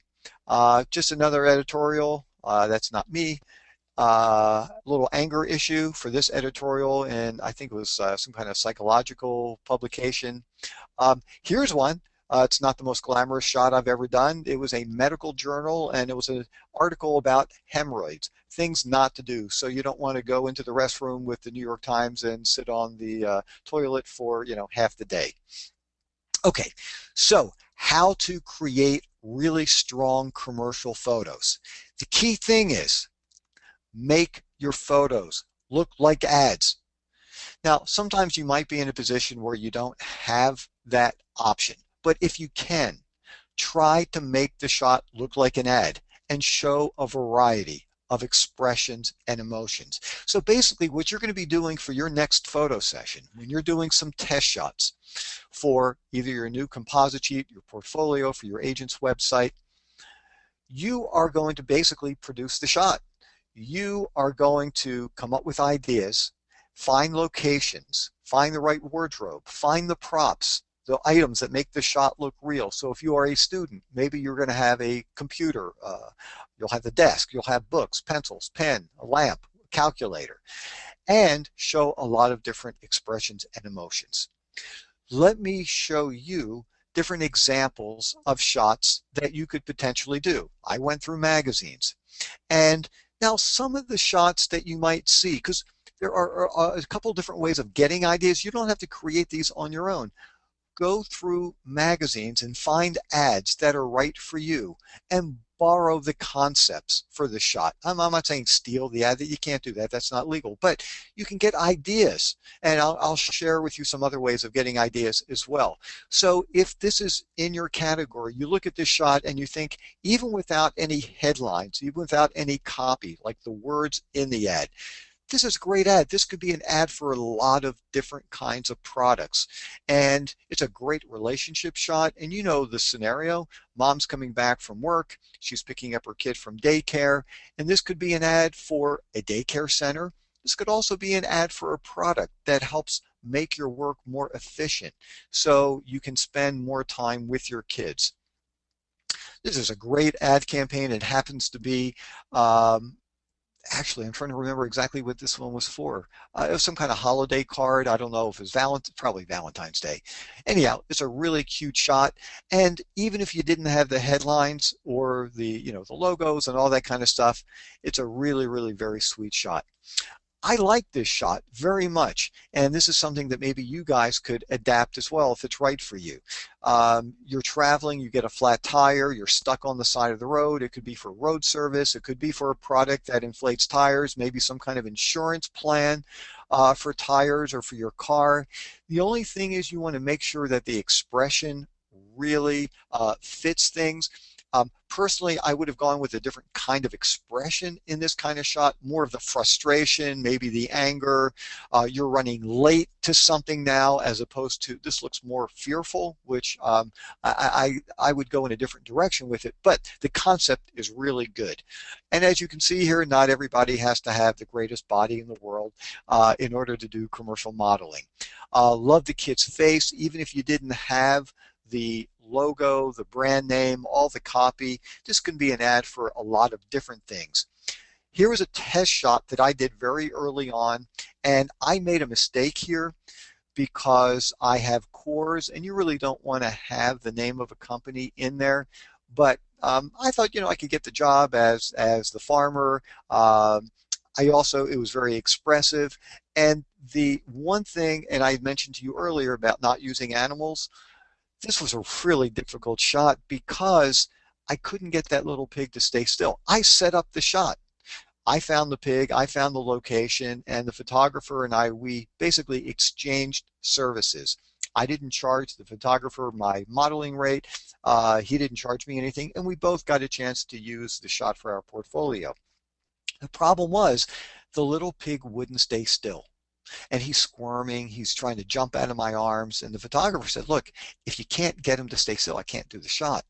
Just another editorial. That's not me. A little anger issue for this editorial, and I think it was some kind of psychological publication. Here's one. It's not the most glamorous shot I've ever done. It was a medical journal, and it was an article about hemorrhoids, things not to do. So you don't want to go into the restroom with the New York Times and sit on the toilet for half the day. Okay, so how to create really strong commercial photos. The key thing is make your photos look like ads. Now, sometimes you might be in a position where you don't have that option, but if you can, try to make the shot look like an ad and show a variety of expressions and emotions. So basically what you're going to be doing for your next photo session, when you're doing some test shots for either your new composite sheet, your portfolio, for your agent's website, you are going to basically produce the shot. You are going to come up with ideas, find locations, find the right wardrobe, find the props, the items that make the shot look real. So if you are a student, maybe you're going to have a computer, you'll have the desk, you'll have books, pencils, pen, a lamp, calculator, and show a lot of different expressions and emotions. Let me show you different examples of shots that you could potentially do. I went through magazines, and now some of the shots that you might see, because There are a couple different ways of getting ideas. You don't have to create these on your own. Go through magazines and find ads that are right for you and borrow the concepts for the shot. I'm not saying steal the ad, that you can't do that. That's not legal, but you can get ideas, and I'll share with you some other ways of getting ideas as well. So if this is in your category, you look at this shot and you think, even without any headlines, even without any copy, like the words in the ad, this is a great ad. This could be an ad for a lot of different kinds of products. And it's a great relationship shot. And you know the scenario. Mom's coming back from work. She's picking up her kid from daycare. And this could be an ad for a daycare center. This could also be an ad for a product that helps make your work more efficient so you can spend more time with your kids. This is a great ad campaign. It happens to be actually, I'm trying to remember exactly what this one was for. It was some kind of holiday card. I don't know if it was probably Valentine's Day. Anyhow, it's a really cute shot. And even if you didn't have the headlines or the logos and all that kind of stuff, it's a really, really very sweet shot. I like this shot very much, and this is something that maybe you guys could adapt as well if it's right for you. You're traveling, you get a flat tire, you're stuck on the side of the road. It could be for road service. It could be for a product that inflates tires, maybe some kind of insurance plan for tires or for your car. The only thing is you want to make sure that the expression really fits things. Personally, I would have gone with a different kind of expression in this kind of shot, more of the frustration, maybe the anger. You're running late to something now, as opposed to this looks more fearful, which I would go in a different direction with it. But the concept is really good. And as you can see here, not everybody has to have the greatest body in the world in order to do commercial modeling. Love the kid's face, even if you didn't have the logo, the brand name, all the copy. This can be an ad for a lot of different things. Here was a test shot that I did very early on, and I made a mistake here because I have cores, and you really don't want to have the name of a company in there. But I thought, I could get the job as the farmer. It was very expressive. And the one thing, and I had mentioned to you earlier about not using animals, this was a really difficult shot because I couldn't get that little pig to stay still. I set up the shot. I found the pig, I found the location, and the photographer and we basically exchanged services. I didn't charge the photographer my modeling rate. He didn't charge me anything, and we both got a chance to use the shot for our portfolio. The problem was the little pig wouldn't stay still. And he's squirming, he's trying to jump out of my arms. And the photographer said, look, if you can't get him to stay still, I can't do the shot.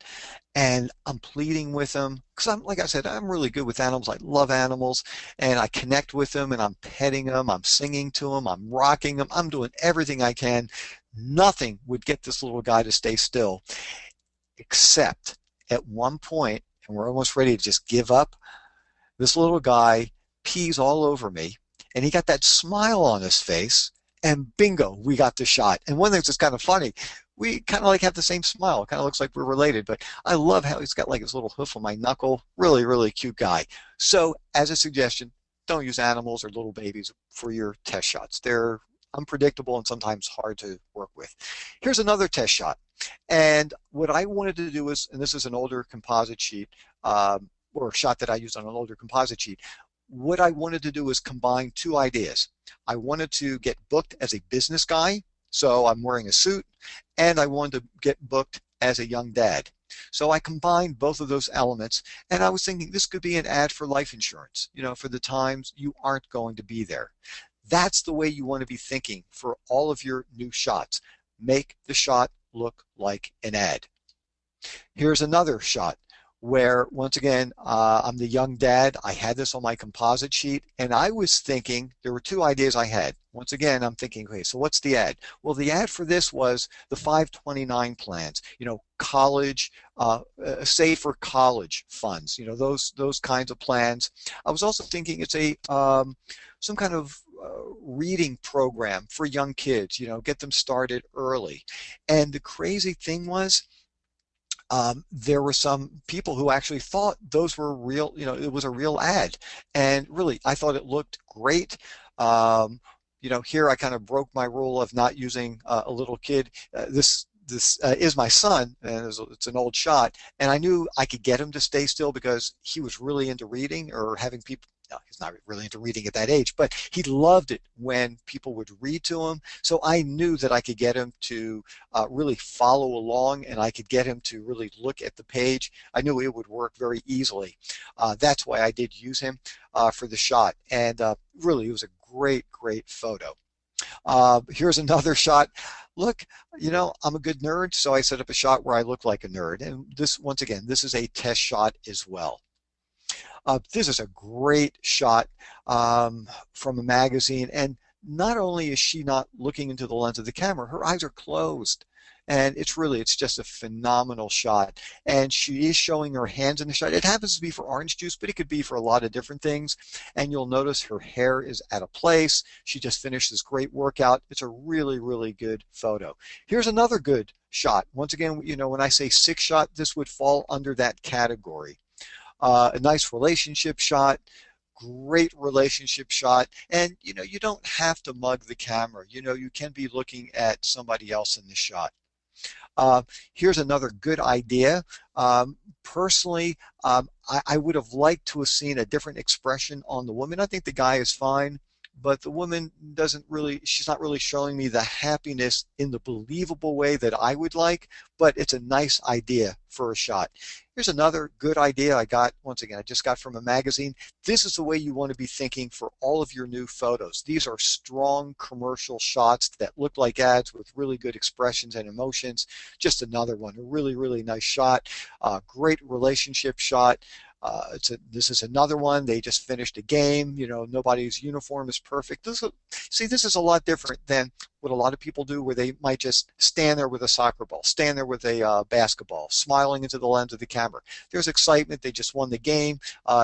And I'm pleading with him because like I said, I'm really good with animals. I love animals, and I connect with them, and I'm petting them, I'm singing to them, I'm rocking them, I'm doing everything I can. Nothing would get this little guy to stay still, except at one point, and we're almost ready to just give up, this little guy pees all over me. And he got that smile on his face, and bingo, we got the shot. And one thing that's kind of funny, we kind of like have the same smile. It kind of looks like we're related, but I love how he's got like his little hoof on my knuckle. Really, really cute guy. So as a suggestion, don't use animals or little babies for your test shots. They're unpredictable and sometimes hard to work with. Here's another test shot. And what I wanted to do is, and this is an older composite sheet, or a shot that I used on an older composite sheet, what I wanted to do was combine two ideas. I wanted to get booked as a business guy, so I'm wearing a suit, and I wanted to get booked as a young dad. So I combined both of those elements, and I was thinking this could be an ad for life insurance, for the times you aren't going to be there. That's the way you want to be thinking for all of your new shots. Make the shot look like an ad. Here's another shot where, once again, I'm the young dad. I had this on my composite sheet, and I was thinking, there were two ideas I had. Once again, I'm thinking, okay, so what's the ad? Well, the ad for this was the 529 plans, college, save for college funds, those kinds of plans. I was also thinking it's some kind of reading program for young kids, get them started early. And the crazy thing was, there were some people who actually thought those were real, it was a real ad. And really, I thought it looked great. Um, here I kind of broke my rule of not using a little kid. This is my son, and it's an old shot, and I knew I could get him to stay still because he was really into reading or having people. No, he's not really into reading at that age, but he loved it when people would read to him. So I knew that I could get him to really follow along, and I could get him to really look at the page. I knew it would work very easily. That's why I did use him for the shot, and really, it was a great photo. Here's another shot. Look, I'm a good nerd, so I set up a shot where I look like a nerd. And this, once again, this is a test shot as well. This is a great shot from a magazine. And not only is she not looking into the lens of the camera, her eyes are closed. And it's just a phenomenal shot. And she is showing her hands in the shot. It happens to be for orange juice, but it could be for a lot of different things. And you'll notice her hair is at a place. She just finished this great workout. It's a really good photo. Here's another good shot. Once again, when I say 6-shot, this would fall under that category. A nice relationship shot. Great relationship shot. And you don't have to mug the camera. You can be looking at somebody else in the shot. Here's another good idea. Personally, I would have liked to have seen a different expression on the woman. I think the guy is fine, but the woman she's not really showing me the happiness in the believable way that I would like, but it's a nice idea for a shot. Here's another good idea once again, I just got from a magazine. This is the way you want to be thinking for all of your new photos. These are strong commercial shots that look like ads with really good expressions and emotions. Just another one, a really nice shot. Great relationship shot. This is another one. They just finished a game. Nobody's uniform is perfect. This is a lot different than what a lot of people do, where they might just stand there with a soccer ball, stand there with a basketball, smiling into the lens of the camera. There's excitement. They just won the game.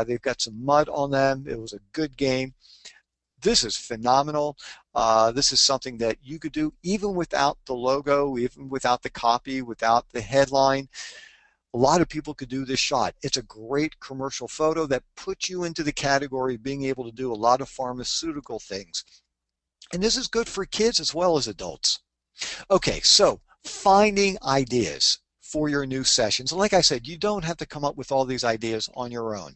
They've got some mud on them. It was a good game. This is phenomenal. This is something that you could do even without the logo, even without the copy, without the headline. A lot of people could do this shot. It's a great commercial photo that puts you into the category of being able to do a lot of pharmaceutical things. And this is good for kids as well as adults. Okay, so finding ideas for your new sessions. And like I said, you don't have to come up with all these ideas on your own.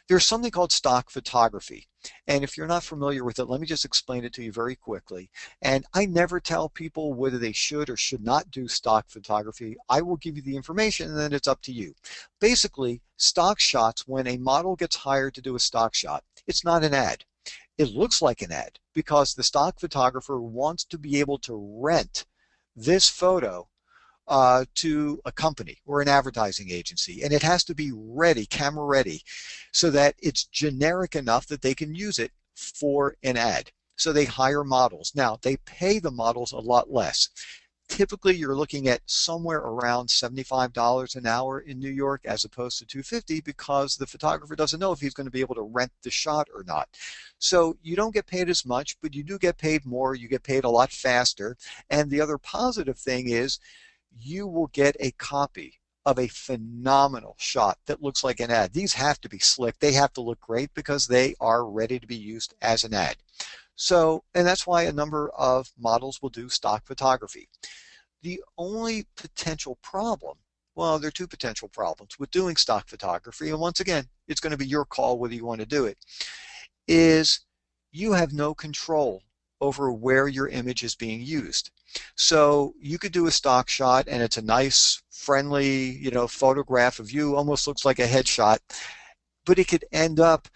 There's something called stock photography. And if you're not familiar with it, let me just explain it to you very quickly. And I never tell people whether they should or should not do stock photography. I will give you the information and then it's up to you. Basically, stock shots, when a model gets hired to do a stock shot, it's not an ad. It looks like an ad because the stock photographer wants to be able to rent this photo to a company or an advertising agency, and it has to be ready, camera ready, so that it's generic enough that they can use it for an ad. So they hire models. Now, they pay the models a lot less. Typically, you're looking at somewhere around $75 an hour in New York as opposed to $250 because the photographer doesn't know if he's going to be able to rent the shot or not. So you don't get paid as much, but you do get paid more. You get paid a lot faster. And the other positive thing is you will get a copy of a phenomenal shot that looks like an ad. These have to be slick. They have to look great because they are ready to be used as an ad. So, and that's why a number of models will do stock photography. The only potential problem, well, there are two potential problems with doing stock photography, and once again, it's going to be your call whether you want to do it, is you have no control over where your image is being used. So you could do a stock shot and it's a nice, friendly, photograph of you, almost looks like a headshot, but it could end up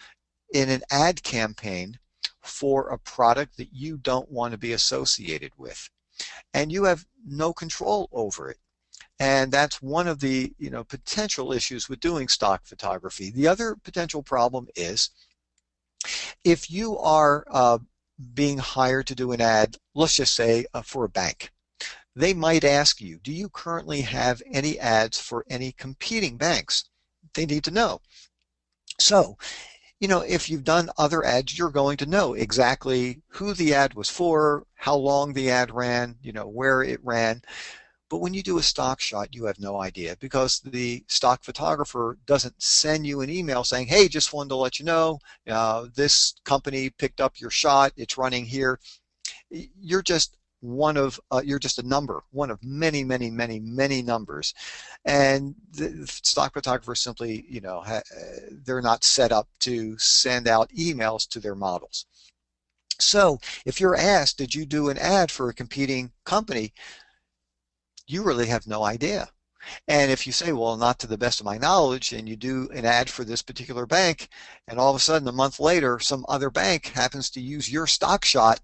in an ad campaign for a product that you don't want to be associated with. And you have no control over it. And that's one of the potential issues with doing stock photography. The other potential problem is if you are being hired to do an ad, let's just say for a bank, they might ask you, do you currently have any ads for any competing banks? They need to know. So, if you've done other ads, you're going to know exactly who the ad was for, how long the ad ran, where it ran. But when you do a stock shot, you have no idea because the stock photographer doesn't send you an email saying, hey, just wanted to let you know, this company picked up your shot. It's running here. You're just you're just a number, one of many, many, many, many numbers. And the stock photographers simply, they're not set up to send out emails to their models. So if you're asked, did you do an ad for a competing company? You really have no idea. And if you say, well, not to the best of my knowledge, and you do an ad for this particular bank, and all of a sudden a month later, some other bank happens to use your stock shot,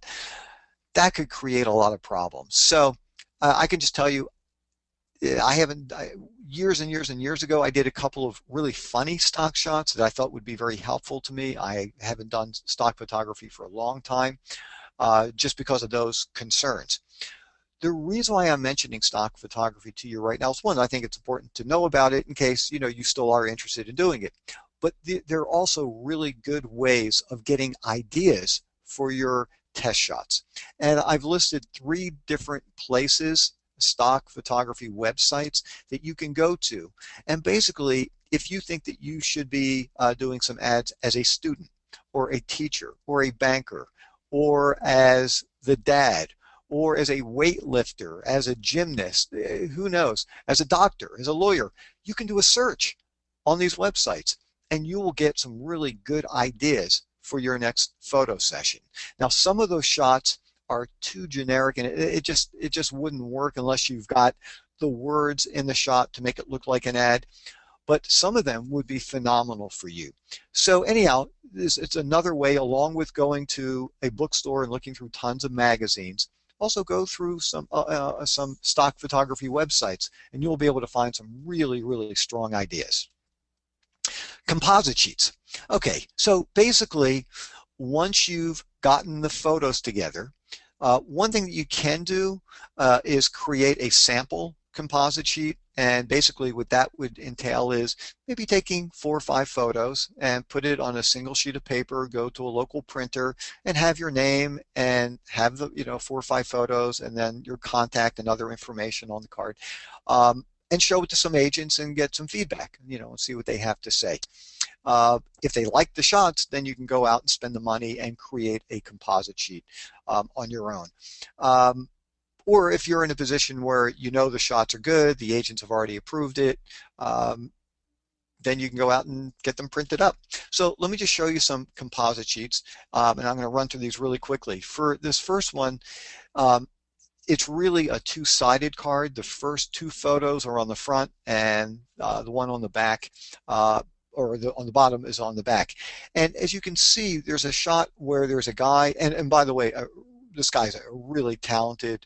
that could create a lot of problems. So I can just tell you, years and years and years ago, I did a couple of really funny stock shots that I thought would be very helpful to me. I haven't done stock photography for a long time, just because of those concerns. The reason why I'm mentioning stock photography to you right now is, one, I think it's important to know about it in case you still are interested in doing it. But there are also really good ways of getting ideas for your test shots. And I've listed 3 different places, stock photography websites, that you can go to. And basically, if you think that you should be doing some ads as a student or a teacher or a banker or as the dad or as a weightlifter, as a gymnast, who knows, as a doctor, as a lawyer, you can do a search on these websites and you will get some really good ideas for your next photo session. Now, some of those shots are too generic, and it just wouldn't work unless you've got the words in the shot to make it look like an ad. But some of them would be phenomenal for you. So anyhow, it's another way, along with going to a bookstore and looking through tons of magazines. Also go through some stock photography websites, and you'll be able to find some really, really strong ideas. Composite sheets. Okay, so basically, once you've gotten the photos together, one thing that you can do is create a sample composite sheet. And basically what that would entail is maybe taking 4 or 5 photos and put it on a single sheet of paper, go to a local printer and have your name and have the 4 or 5 photos and then your contact and other information on the card, and show it to some agents and get some feedback, and see what they have to say. If they like the shots, then you can go out and spend the money and create a composite sheet on your own. Or if you're in a position where the shots are good, the agents have already approved it, then you can go out and get them printed up. So let me just show you some composite sheets, and I'm going to run through these really quickly. For this first one, it's really a 2-sided card. The first 2 photos are on the front, and the one on the back, on the bottom, is on the back. And as you can see, there's a shot where there's a guy, and by the way, this guy's a really talented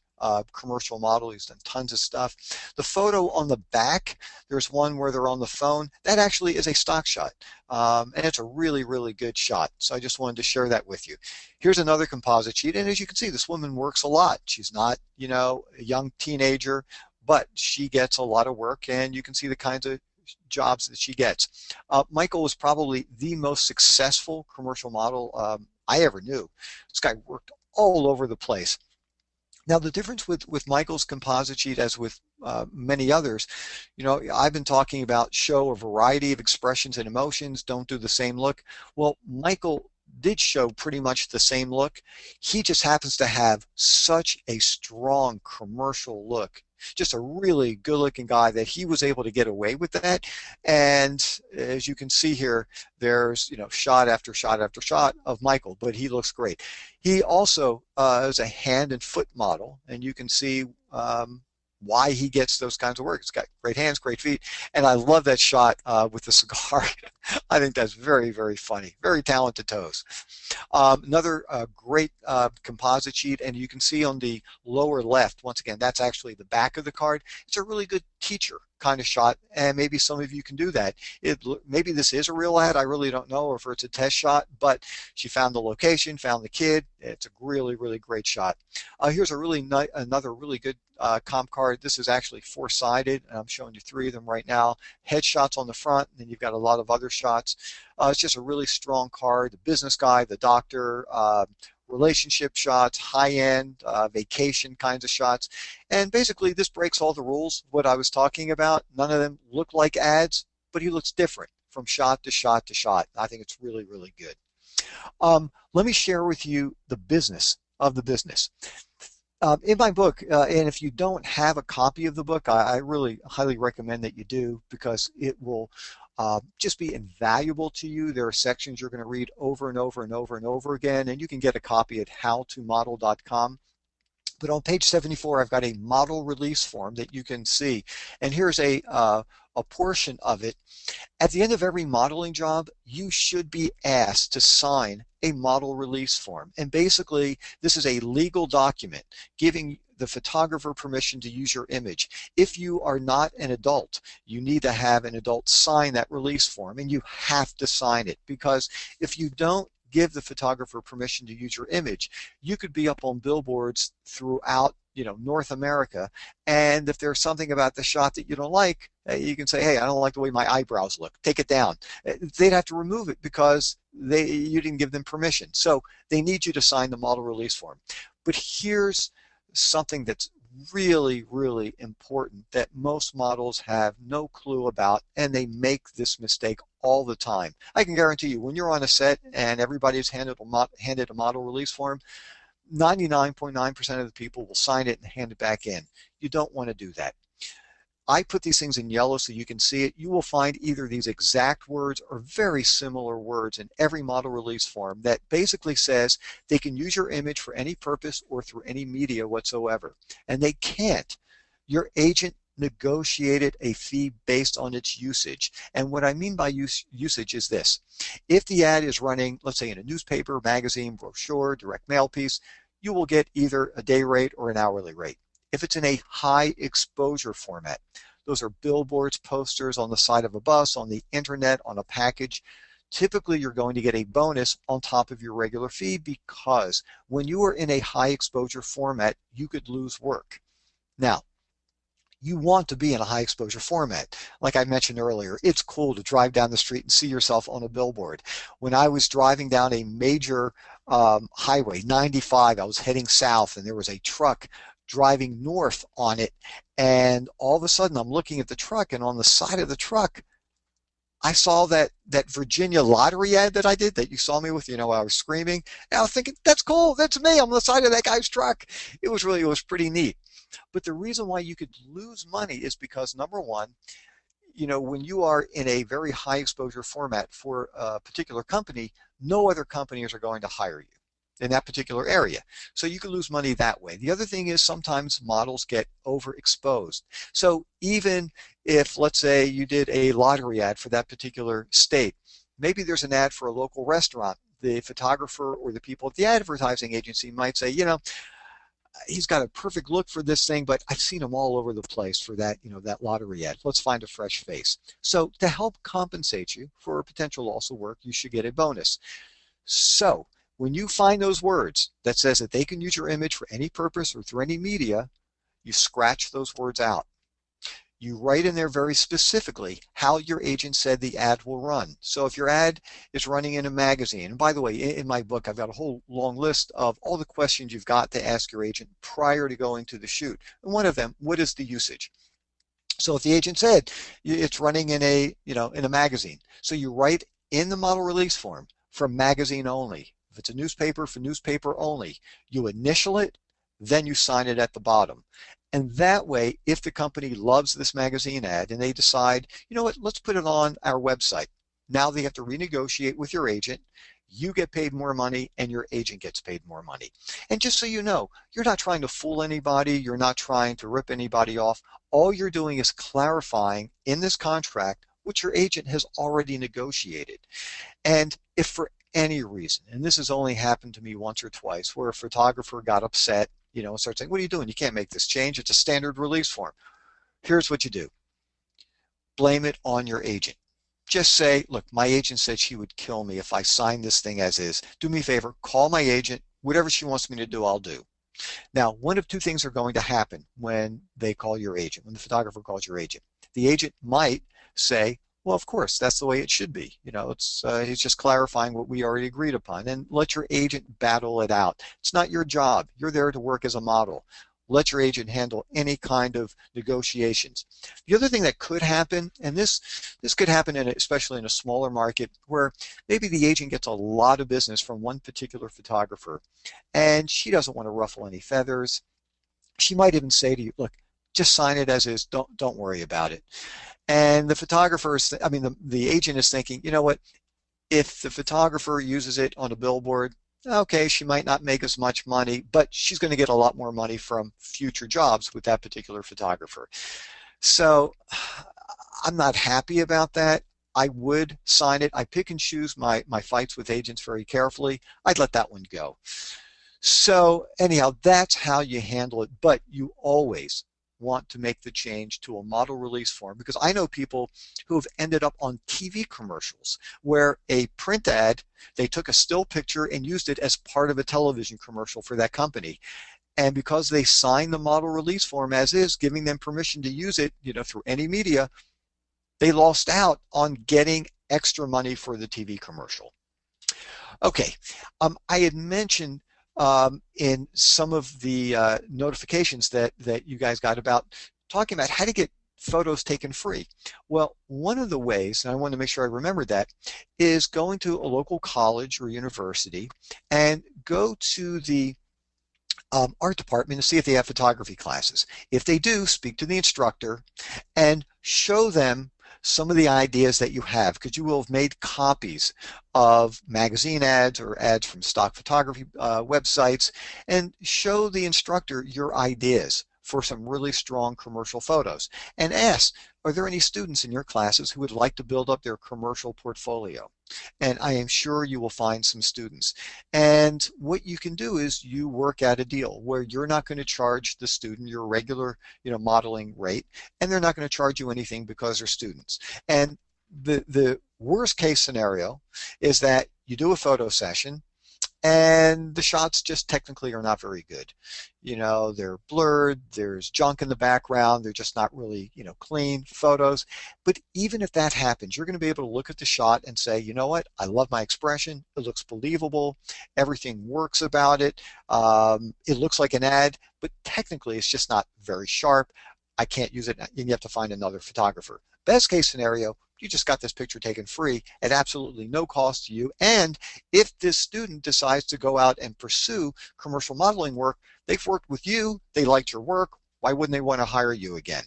commercial model. He's done tons of stuff. The photo on the back, there's one where they're on the phone. That actually is a stock shot, and it's a really, really good shot. So I just wanted to share that with you. Here's another composite sheet, and as you can see, this woman works a lot. She's not, a young teenager, but she gets a lot of work, and you can see the kinds of jobs that she gets. Michael was probably the most successful commercial model I ever knew. This guy worked all over the place. Now, the difference with Michael's composite sheet, as with many others, I've been talking about show a variety of expressions and emotions, don't do the same look. Well, Michael did show pretty much the same look. He just happens to have such a strong commercial look. Just a really good-looking guy that he was able to get away with that. And as you can see here, there's shot after shot after shot of Michael, but he looks great. He also is a hand and foot model, and you can see why he gets those kinds of work. He's got great hands, great feet, and I love that shot with the cigar. I think that's very, very funny. Very talented toes. Another great composite sheet, and you can see on the lower left, once again, that's actually the back of the card. It's a really good teacher kind of shot, and maybe some of you can do that. Maybe this is a real ad, I really don't know, or if it's a test shot, but she found the location, found the kid. It's a really, really great shot. Here's another really good comp card. This is actually 4-sided, and I'm showing you 3 of them right now. Headshots on the front, and then you've got a lot of other shots. It's just a really strong card. The business guy, the doctor, relationship shots, high-end vacation kinds of shots. And basically, this breaks all the rules of what I was talking about. None of them look like ads, but he looks different from shot to shot to shot. I think it's really, really good. Let me share with you the business of the business. In my book, and if you don't have a copy of the book, I really highly recommend that you do, because it will just be invaluable to you. There are sections you're going to read over and over and over and over again, and you can get a copy at howtomodel.com. But on page 74, I've got a model release form that you can see. And here's a portion of it. At the end of every modeling job, you should be asked to sign a model release form. And basically, this is a legal document giving the photographer permission to use your image. If you are not an adult, you need to have an adult sign that release form, and you have to sign it, because if you don't give the photographer permission to use your image, you could be up on billboards throughout, North America, and if there's something about the shot that you don't like, you can say, hey, I don't like the way my eyebrows look, take it down. They'd have to remove it because you didn't give them permission. So they need you to sign the model release form. But here's something that's really, really important that most models have no clue about, and they make this mistake all the time. I can guarantee you, when you're on a set and everybody's handed a model release form, 99.9% of the people will sign it and hand it back in. You don't want to do that. I put these things in yellow so you can see it. You will find either these exact words or very similar words in every model release form that basically says they can use your image for any purpose or through any media whatsoever. And they can't. Your agent negotiated a fee based on its usage. And what I mean by usage is this. If the ad is running, let's say in a newspaper, magazine, brochure, direct mail piece, you will get either a day rate or an hourly rate. If it's in a high exposure format, those are billboards, posters on the side of a bus, on the internet, on a package, typically you're going to get a bonus on top of your regular fee, because when you are in a high exposure format, you could lose work. Now, you want to be in a high exposure format. Like I mentioned earlier, it's cool to drive down the street and see yourself on a billboard. When I was driving down a major highway, 95, I was heading south, and there was a truck driving north on it, and all of a sudden I'm looking at the truck, and on the side of the truck I saw that Virginia lottery ad that I did, that you saw me with, I was screaming, and I was thinking, that's cool, that's me, I'm on the side of that guy's truck. It was pretty neat. But the reason why you could lose money is because, number one, when you are in a very high exposure format for a particular company, no other companies are going to hire you in that particular area. So you can lose money that way. The other thing is sometimes models get overexposed. So even if, let's say, you did a lottery ad for that particular state, maybe there's an ad for a local restaurant. The photographer or the people at the advertising agency might say, he's got a perfect look for this thing, but I've seen him all over the place for that, that lottery ad. Let's find a fresh face. So to help compensate you for a potential loss of work, you should get a bonus. So when you find those words that says that they can use your image for any purpose or through any media, you scratch those words out. You write in there very specifically how your agent said the ad will run. So if your ad is running in a magazine, and by the way, in my book, I've got a whole long list of all the questions you've got to ask your agent prior to going to the shoot. And one of them, what is the usage? So if the agent said it's running in a, in a magazine, so you write in the model release form for magazine only. If it's a newspaper, for newspaper only, you initial it, then you sign it at the bottom. And that way, if the company loves this magazine ad and they decide, you know what, let's put it on our website. Now they have to renegotiate with your agent. You get paid more money and your agent gets paid more money. And just so you know, you're not trying to fool anybody. You're not trying to rip anybody off. All you're doing is clarifying in this contract what your agent has already negotiated. And if for any reason, and this has only happened to me once or twice, where a photographer got upset, and started saying, what are you doing? You can't make this change. It's a standard release form. Here's what you do. Blame it on your agent. Just say, look, my agent said she would kill me if I signed this thing as is. Do me a favor, call my agent. Whatever she wants me to do, I'll do. Now, one of two things are going to happen when they call your agent, when the photographer calls your agent. The agent might say, Well, of course, that's the way it should be. It's he's just clarifying what we already agreed upon, and let your agent battle it out. It's not your job. You're there to work as a model. Let your agent handle any kind of negotiations. The other thing that could happen, and this could happen especially in a smaller market, where maybe the agent gets a lot of business from one particular photographer, and she doesn't want to ruffle any feathers. She might even say to you, "Look, just sign it as is. Don't worry about it." And the photographer is, I mean, the agent is thinking, you know what, if the photographer uses it on a billboard, okay, she might not make as much money, but she's going to get a lot more money from future jobs with that particular photographer. So I'm not happy about that. I would sign it. I pick and choose my fights with agents very carefully. I'd let that one go. So anyhow, that's how you handle it, but you always want to make the change to a model release form, because I know people who have ended up on TV commercials where a print ad, they took a still picture and used it as part of a television commercial for that company. And because they signed the model release form as is, giving them permission to use it, through any media, they lost out on getting extra money for the TV commercial. Okay, I had mentioned in some of the notifications that you guys got about talking about how to get photos taken free. Well, one of the ways, and I want to make sure I remember that, is going to a local college or university and go to the art department and see if they have photography classes. If they do, speak to the instructor and show them some of the ideas that you have, because you will have made copies of magazine ads or ads from stock photography websites, and show the instructor your ideas for some really strong commercial photos, and ask, are there any students in your classes who would like to build up their commercial portfolio? And I am sure you will find some students. And what you can do is you work out a deal where you're not going to charge the student your regular, modeling rate, and they're not going to charge you anything because they're students. And the worst case scenario is that you do a photo session and the shots just technically are not very good. They're blurred, there's junk in the background, they're just not really, clean photos. But even if that happens, you're going to be able to look at the shot and say, you know what, I love my expression, it looks believable, everything works about it, it looks like an ad, but technically it's just not very sharp. I can't use it, and you have to find another photographer. Best case scenario, you just got this picture taken free at absolutely no cost to you. And if this student decides to go out and pursue commercial modeling work, they've worked with you, they liked your work, why wouldn't they want to hire you again?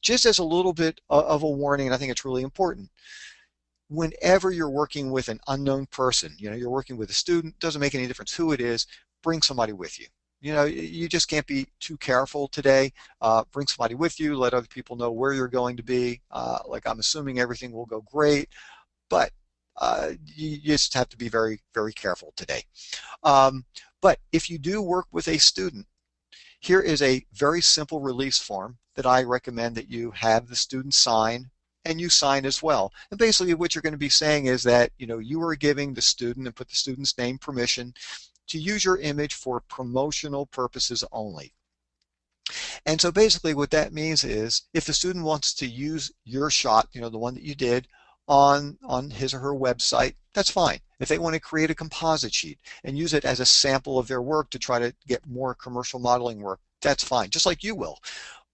Just as a little bit of a warning, and I think it's really important, whenever you're working with an unknown person, you're working with a student, doesn't make any difference who it is, bring somebody with you. You just can't be too careful today. Bring somebody with you, let other people know where you're going to be. Like, I'm assuming everything will go great, but you just have to be very, very careful today. But if you do work with a student, here is a very simple release form that I recommend that you have the student sign and you sign as well. And basically what you're going to be saying is that, you are giving the student, and put the student's name, permission to use your image for promotional purposes only. And so basically what that means is, if the student wants to use your shot, the one that you did, on his or her website, that's fine. If they want to create a composite sheet and use it as a sample of their work to try to get more commercial modeling work, that's fine, just like you will.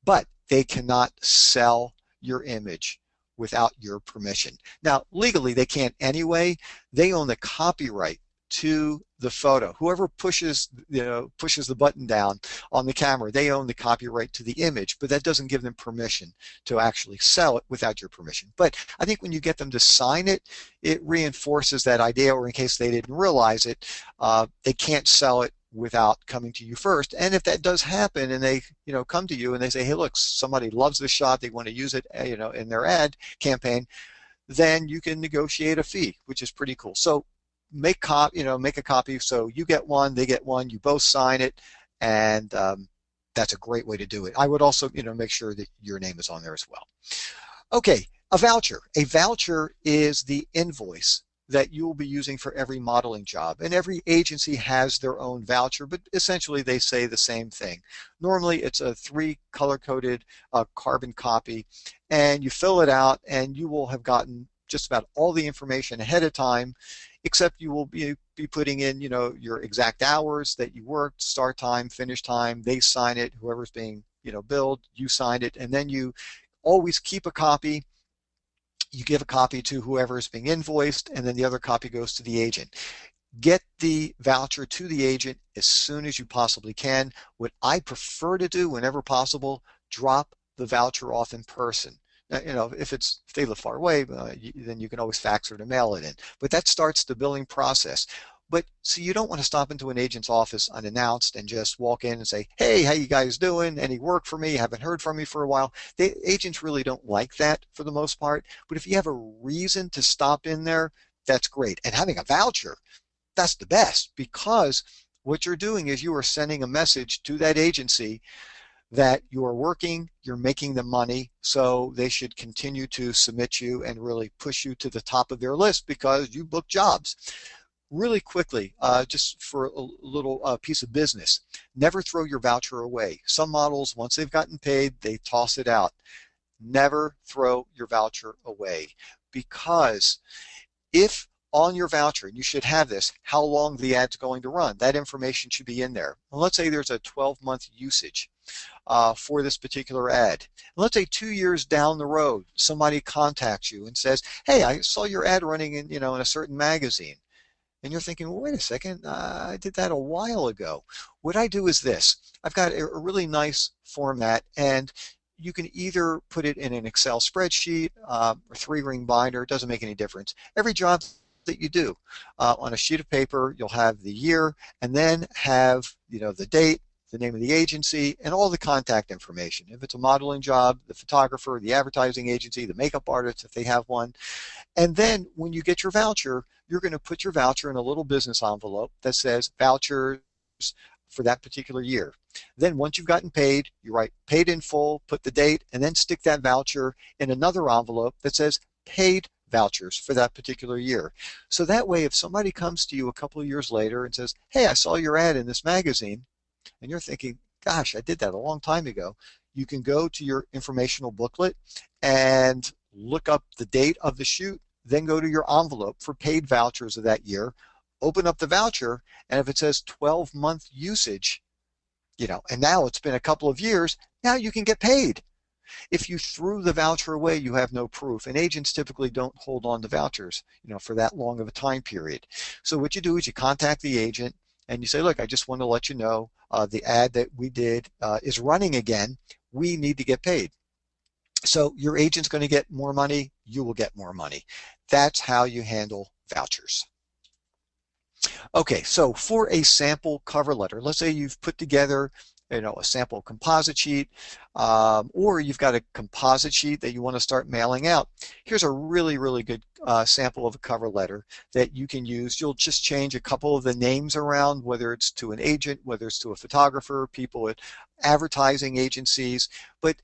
But they cannot sell your image without your permission. Now, legally, they can't anyway. They own the copyright to the photo. Whoever pushes the button down on the camera, they own the copyright to the image, but that doesn't give them permission to actually sell it without your permission. But I think when you get them to sign it, it reinforces that idea, or in case they didn't realize it, they can't sell it without coming to you first. And if that does happen and they come to you and they say, hey, look, somebody loves this shot, they want to use it in their ad campaign, then you can negotiate a fee, which is pretty cool. So make a copy, so you get one, they get one, you both sign it, and that's a great way to do it. I would also make sure that your name is on there as well. Okay, a voucher. A voucher is the invoice that you'll be using for every modeling job. And every agency has their own voucher, but essentially they say the same thing. Normally it's a 3 color-coded carbon copy, and you fill it out and you will have gotten just about all the information ahead of time, except you will be putting in, your exact hours that you worked, start time, finish time. They sign it, whoever's being, billed, you sign it, and then you always keep a copy. You give a copy to whoever is being invoiced, and then the other copy goes to the agent. Get the voucher to the agent as soon as you possibly can. What I prefer to do whenever possible, drop the voucher off in person. If they live far away, then you can always fax or to mail it in. But that starts the billing process. But so you don't want to stop into an agent's office unannounced and just walk in and say, hey, how you guys doing? Any work for me? Haven't heard from you for a while. The agents really don't like that for the most part. But if you have a reason to stop in there, that's great. And having a voucher, that's the best, because what you're doing is you are sending a message to that agency that you are working, you're making them money, so they should continue to submit you and really push you to the top of their list because you book jobs. Really quickly, just for a little piece of business, never throw your voucher away. Some models, once they've gotten paid, they toss it out. Never throw your voucher away, because if on your voucher, and you should have this, how long the ad's going to run, that information should be in there. And let's say there's a 12-month usage for this particular ad. And let's say 2 years down the road, somebody contacts you and says, hey, I saw your ad running in a certain magazine. And you're thinking, well, wait a second, I did that a while ago. What I do is this. I've got a really nice format, and you can either put it in an Excel spreadsheet or 3-ring binder. It doesn't make any difference. Every job that you do on a sheet of paper, you'll have the year, and then have the date, the name of the agency, and all the contact information. If it's a modeling job, the photographer, the advertising agency, the makeup artist if they have one. And then when you get your voucher, you're going to put your voucher in a little business envelope that says vouchers for that particular year. Then once you've gotten paid, you write paid in full, put the date, and then stick that voucher in another envelope that says paid vouchers for that particular year. So that way, if somebody comes to you a couple of years later and says, hey, I saw your ad in this magazine, and you're thinking, gosh, I did that a long time ago, you can go to your informational booklet and look up the date of the shoot, then go to your envelope for paid vouchers of that year, open up the voucher, and if it says 12-month usage, and now it's been a couple of years, now you can get paid. If you threw the voucher away, you have no proof, and agents typically don't hold on to vouchers, for that long of a time period. So what you do is you contact the agent and you say, look, I just want to let you know the ad that we did is running again. We need to get paid. So your agent's going to get more money, you will get more money. That's how you handle vouchers. Okay, so for a sample cover letter, let's say you've put together a sample composite sheet, or you've got a composite sheet that you want to start mailing out. Here's a really, really good sample of a cover letter that you can use. You'll just change a couple of the names around, whether it's to an agent, whether it's to a photographer, people at advertising agencies, but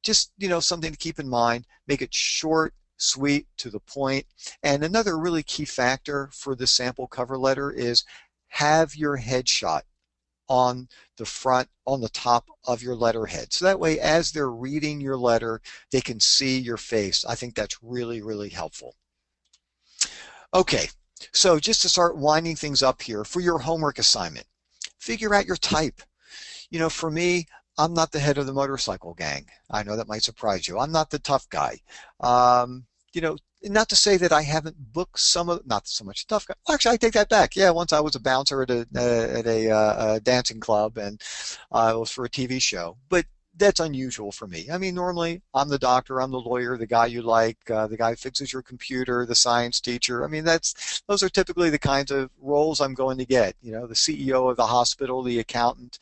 just something to keep in mind. Make it short, sweet, to the point. And another really key factor for the sample cover letter is have your headshot on the front, on the top of your letterhead. So that way, as they're reading your letter, they can see your face. I think that's really, really helpful. Okay, so just to start winding things up here, for your homework assignment, figure out your type. For me, I'm not the head of the motorcycle gang. I know that might surprise you. I'm not the tough guy. Not to say that I haven't booked some of, not so much tough guy. Well, actually, I take that back. Yeah, once I was a bouncer at a dancing club, and it was for a TV show. But that's unusual for me. I mean, normally I'm the doctor, I'm the lawyer, the guy you like, the guy who fixes your computer, the science teacher. I mean, those are typically the kinds of roles I'm going to get. The CEO of the hospital, the accountant.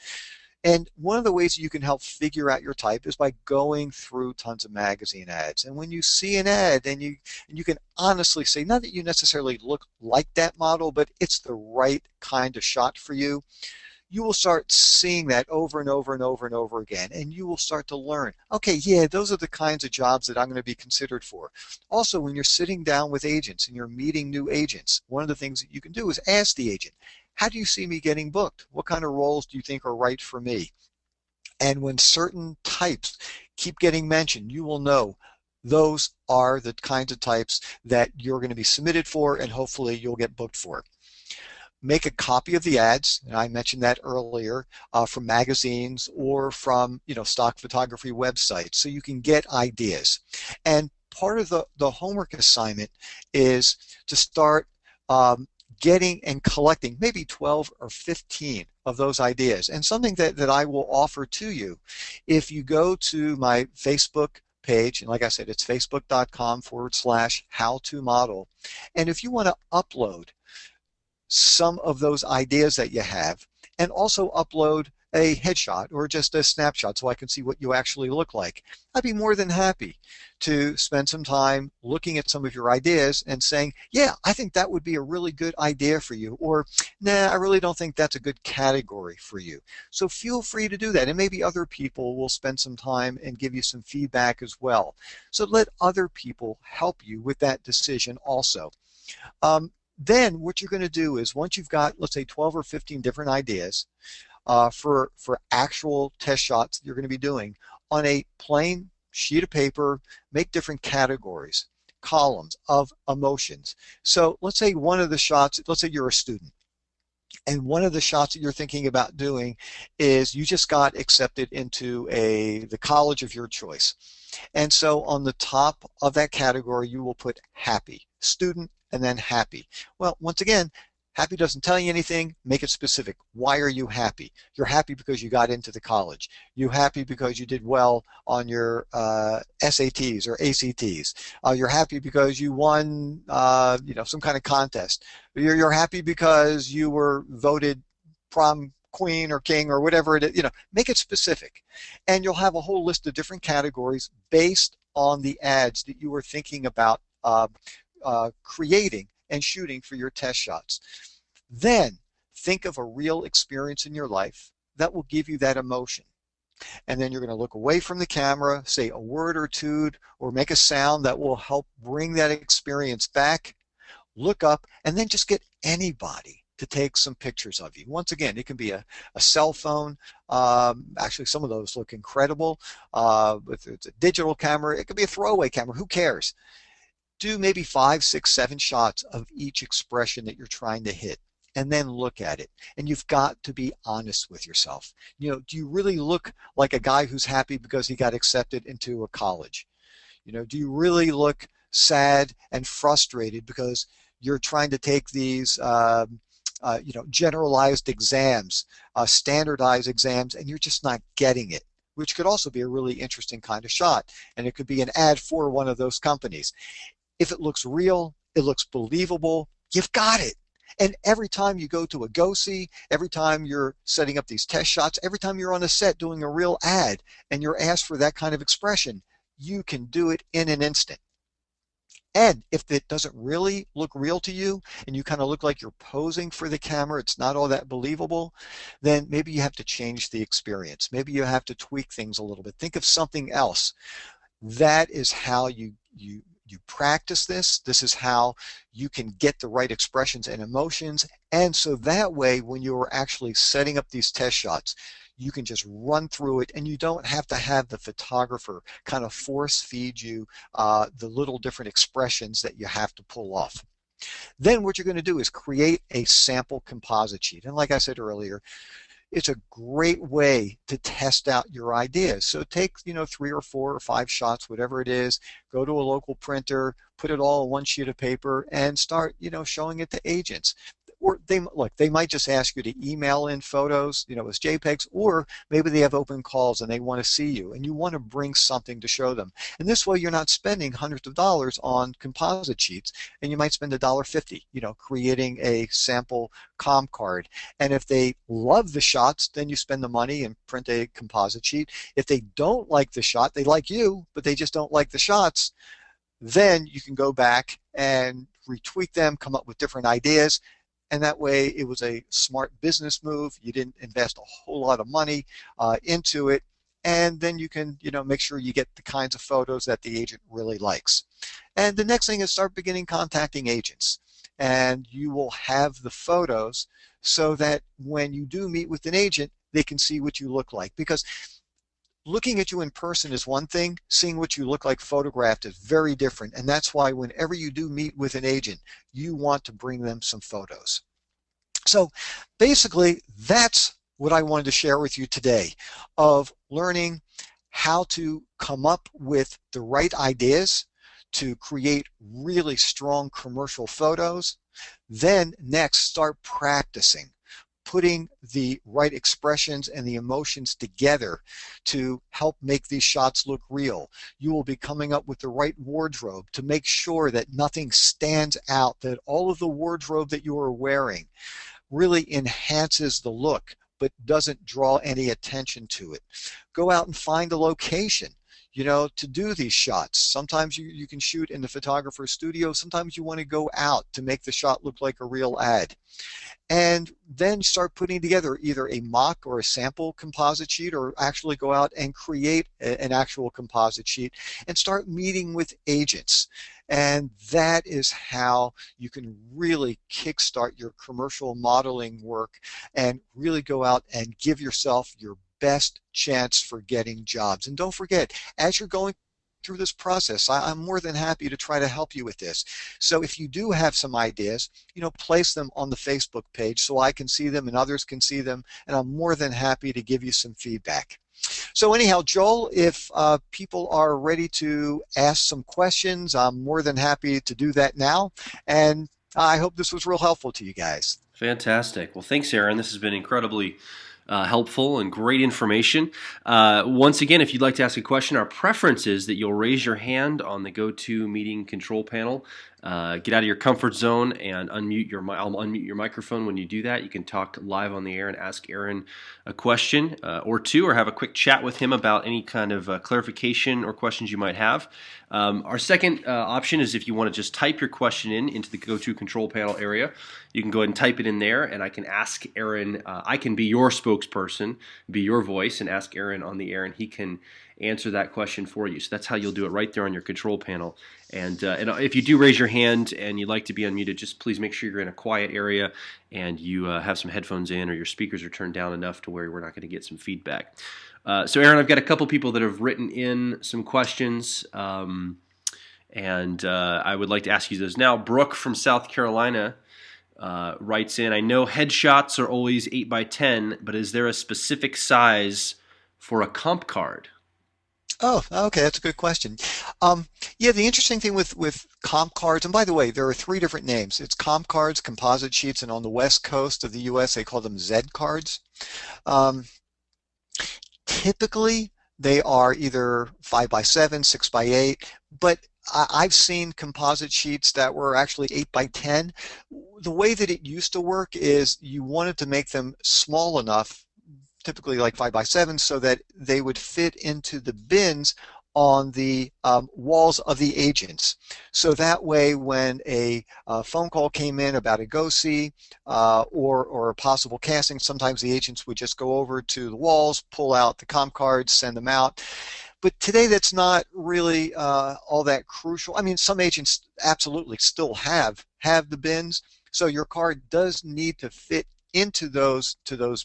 And one of the ways you can help figure out your type is by going through tons of magazine ads. And when you see an ad, and you can honestly say, not that you necessarily look like that model, but it's the right kind of shot for you, you will start seeing that over and over and over and over again, and you will start to learn, okay, yeah, those are the kinds of jobs that I'm going to be considered for. Also, when you're sitting down with agents and you're meeting new agents, one of the things that you can do is ask the agent, how do you see me getting booked? What kind of roles do you think are right for me? And when certain types keep getting mentioned, you will know those are the kinds of types that you're going to be submitted for, and hopefully you'll get booked for. Make a copy of the ads, and I mentioned that earlier, from magazines or from stock photography websites, so you can get ideas. And part of the homework assignment is to start getting and collecting maybe 12 or 15 of those ideas. And something that I will offer to you, if you go to my Facebook page, and like I said, it's facebook.com/how-to-model, and if you want to upload some of those ideas that you have, and also upload a headshot or just a snapshot so I can see what you actually look like, I'd be more than happy to spend some time looking at some of your ideas and saying, yeah, I think that would be a really good idea for you, or nah, I really don't think that's a good category for you. So feel free to do that, and maybe other people will spend some time and give you some feedback as well. So let other people help you with that decision also. Then what you're going to do is, once you've got, let's say, 12 or 15 different ideas for actual test shots that you're going to be doing, on a plain sheet of paper, make different categories, columns of emotions. So let's say one of the shots, let's say you're a student, and one of the shots that you're thinking about doing is you just got accepted into the college of your choice. And so on the top of that category, you will put happy, student, and then happy. Well, once again, happy doesn't tell you anything. Make it specific. Why are you happy? You're happy because you got into the college. You're happy because you did well on your SATs or ACTs. You're happy because you won some kind of contest. You're happy because you were voted prom queen or king or whatever it is. Make it specific. And you'll have a whole list of different categories based on the ads that you were thinking about creating and shooting for your test shots. Then think of a real experience in your life that will give you that emotion. And then you're going to look away from the camera, say a word or two, or make a sound that will help bring that experience back. Look up, and then just get anybody to take some pictures of you. Once again, it can be a cell phone. Actually, some of those look incredible. If it's a digital camera, it could be a throwaway camera. Who cares? Do maybe 5, 6, 7 shots of each expression that you're trying to hit, and then look at it. And you've got to be honest with yourself. Do you really look like a guy who's happy because he got accepted into a college? Do you really look sad and frustrated because you're trying to take these generalized exams, standardized exams, and you're just not getting it? Which could also be a really interesting kind of shot, and it could be an ad for one of those companies. If it looks real, it looks believable, you've got it. And every time you go to a go-see, every time you're setting up these test shots, every time you're on a set doing a real ad and you're asked for that kind of expression, you can do it in an instant. And if it doesn't really look real to you and you kind of look like you're posing for the camera, it's not all that believable, then maybe you have to change the experience. Maybe you have to tweak things a little bit. Think of something else. That is how you practice this. This is how you can get the right expressions and emotions. And so that way, when you're actually setting up these test shots, you can just run through it, and you don't have to have the photographer kind of force feed you the little different expressions that you have to pull off. Then what you're going to do is create a sample composite sheet. And like I said earlier, it's a great way to test out your ideas. So take 3 or 4 or 5 shots, whatever it is, go to a local printer, put it all on one sheet of paper, and start showing it to agents. Or they might just ask you to email in photos, as JPEGs, or maybe they have open calls and they want to see you, and you want to bring something to show them. And this way, you're not spending hundreds of dollars on composite sheets, and you might spend $1.50, creating a sample com card. And if they love the shots, then you spend the money and print a composite sheet. If they don't like the shot, they like you, but they just don't like the shots, then you can go back and retweak them, come up with different ideas, and that way it was a smart business move. You didn't invest a whole lot of money into it, and then you can, make sure you get the kinds of photos that the agent really likes. And the next thing is start beginning contacting agents, and you will have the photos so that when you do meet with an agent, they can see what you look like. Because looking at you in person is one thing, seeing what you look like photographed is very different. And that's why whenever you do meet with an agent, you want to bring them some photos. So basically, that's what I wanted to share with you today, of learning how to come up with the right ideas to create really strong commercial photos. Then next, start practicing putting the right expressions and the emotions together to help make these shots look real. You will be coming up with the right wardrobe to make sure that nothing stands out, that all of the wardrobe that you are wearing really enhances the look but doesn't draw any attention to it. Go out and find a location, to do these shots. Sometimes you can shoot in the photographer's studio. Sometimes you want to go out to make the shot look like a real ad. And then start putting together either a mock or a sample composite sheet, or actually go out and create an actual composite sheet and start meeting with agents. And that is how you can really kickstart your commercial modeling work and really go out and give yourself your best chance for getting jobs. And don't forget, as you're going through this process, I'm more than happy to try to help you with this. So if you do have some ideas, place them on the Facebook page so I can see them and others can see them, and I'm more than happy to give you some feedback. So anyhow, Joel, if people are ready to ask some questions, I'm more than happy to do that now, and I hope this was real helpful to you guys. Fantastic. Well, thanks, Aaron. This has been incredibly helpful and great information. Once again, if you'd like to ask a question, our preference is that you'll raise your hand on the GoToMeeting control panel. Get out of your comfort zone and I'll unmute your microphone when you do that. You can talk live on the air and ask Aaron a question or two, or have a quick chat with him about any kind of clarification or questions you might have. Our second option is if you want to just type your question into the GoTo control panel area. You can go ahead and type it in there, and I can ask Aaron. I can be your spokesperson, be your voice, and ask Aaron on the air, and he can answer that question for you. So that's how you'll do it right there on your control panel. And if you do raise your hand and you'd like to be unmuted, just please make sure you're in a quiet area and you have some headphones in, or your speakers are turned down enough to where we're not going to get some feedback. So Aaron, I've got a couple people that have written in some questions, and I would like to ask you those now. Brooke from South Carolina writes in, I know headshots are always 8x10, but is there a specific size for a comp card? Oh, okay, that's a good question. Yeah, the interesting thing with comp cards, and by the way, there are three different names. It's comp cards, composite sheets, and on the west coast of the U.S., they call them Z cards. Typically, they are either 5x7, 6x8, but I've seen composite sheets that were actually 8x10. The way that it used to work is you wanted to make them small enough, typically like 5x7, so that they would fit into the bins on the walls of the agents. So that way, when a phone call came in about a go-see or a possible casting, sometimes the agents would just go over to the walls, pull out the comp cards, send them out. But today, that's not really all that crucial. I mean, some agents absolutely still have the bins, so your card does need to fit into those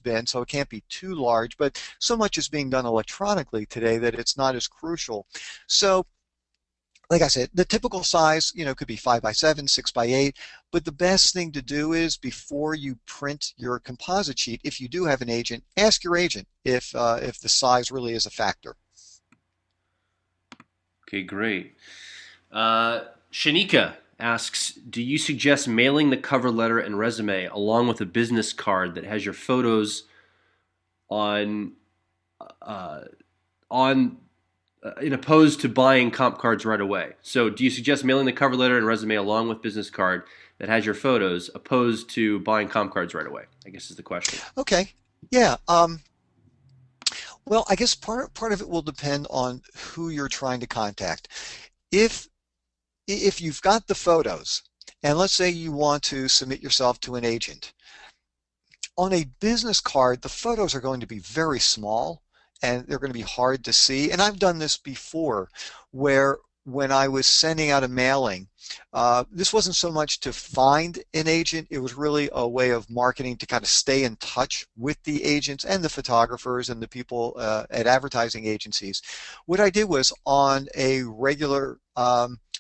bins, so it can't be too large, but so much is being done electronically today that it's not as crucial. So like I said, the typical size, could be 5x7, 6x8, but the best thing to do is before you print your composite sheet, if you do have an agent, ask your agent if the size really is a factor. Okay, great. Shanika asks, do you suggest mailing the cover letter and resume along with a business card that has your photos on in opposed to buying comp cards right away? So do you suggest mailing the cover letter and resume along with business card that has your photos opposed to buying comp cards right away, I guess is the question. Okay. Yeah. Well, I guess part of it will depend on who you're trying to contact. If you've got the photos And let's say you want to submit yourself to an agent. On a business card, the photos are going to be very small and they're going to be hard to see. And I've done this before where when I was sending out a mailing, this wasn't so much to find an agent, it was really a way of marketing to kind of stay in touch with the agents and the photographers and the people at advertising agencies. What I did was on a regular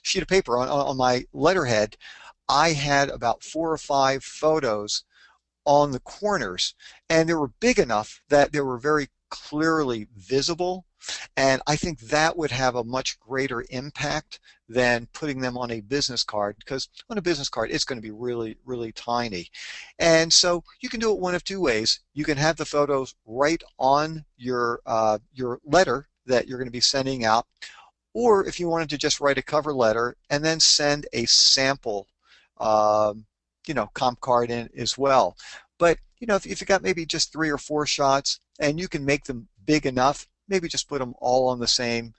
sheet of paper on my letterhead, I had about 4 or 5 photos on the corners, and they were big enough that they were very clearly visible. And I think that would have a much greater impact than putting them on a business card, because on a business card, it's going to be really, really tiny. And so you can do it one of two ways. You can have the photos right on your letter that you're going to be sending out, or if you wanted to just write a cover letter and then send a sample um, comp card in as well. But if you got maybe just 3 or 4 shots and you can make them big enough, maybe just put them all on the same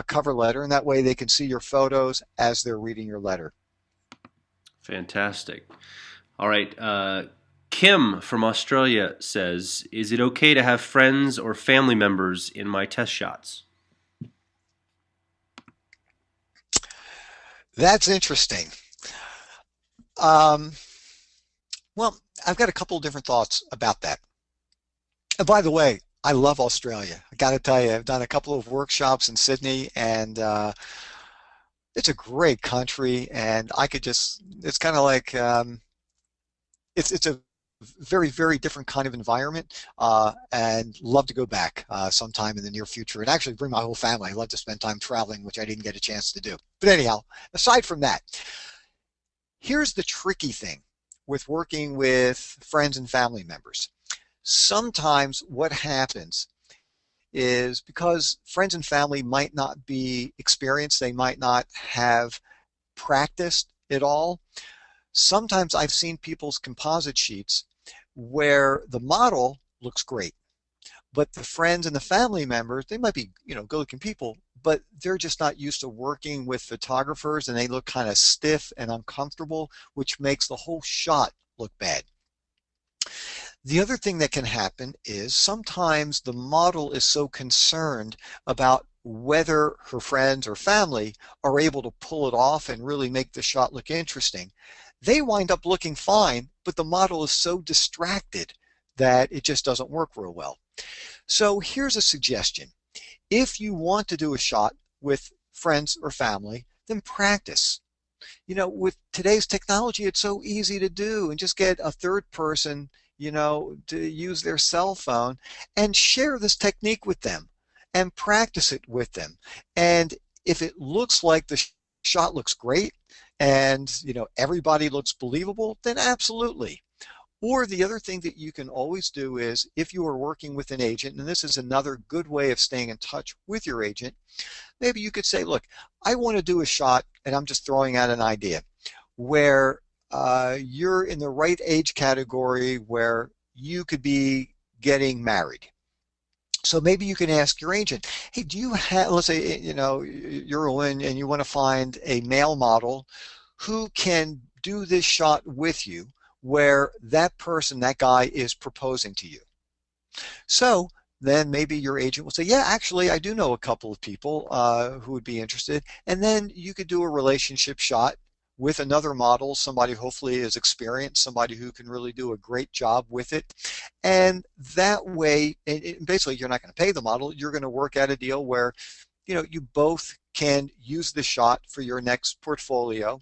cover letter, and that way they can see your photos as they're reading your letter. Fantastic. All right. Kim from Australia says, is it okay to have friends or family members in my test shots? That's interesting. Um, well, I've got a couple of different thoughts about that. And by the way, I love Australia. I got to tell you, I've done a couple of workshops in Sydney, and it's a great country. And I could it's kind of like, it's a very, very different kind of environment, and love to go back sometime in the near future and actually bring my whole family. I love to spend time traveling, which I didn't get a chance to do. But anyhow, aside from that, here's the tricky thing with working with friends and family members. Sometimes what happens is because friends and family might not be experienced, they might not have practiced at all. Sometimes I've seen people's composite sheets where the model looks great, but the friends and the family members, they might be, good-looking people, but they're just not used to working with photographers and they look kind of stiff and uncomfortable, which makes the whole shot look bad. The other thing that can happen is sometimes the model is so concerned about whether her friends or family are able to pull it off and really make the shot look interesting. They wind up looking fine, but the model is so distracted that it just doesn't work real well. So here's a suggestion. If you want to do a shot with friends or family, then practice. With today's technology, it's so easy to do, and just get a third person, to use their cell phone and share this technique with them and practice it with them. And if it looks like the shot looks great and, everybody looks believable, then absolutely. Or the other thing that you can always do is if you are working with an agent, and this is another good way of staying in touch with your agent, maybe you could say, look, I want to do a shot, and I'm just throwing out an idea, where you're in the right age category where you could be getting married. So maybe you can ask your agent, hey, do you have, let's say, you're a woman and you want to find a male model who can do this shot with you where that person, that guy is proposing to you. So then maybe your agent will say, yeah, actually, I do know a couple of people who would be interested. And then you could do a relationship shot with another model, somebody hopefully is experienced, somebody who can really do a great job with it. And that way, basically, you're not going to pay the model. You're going to work out a deal where, you both can use the shot for your next portfolio.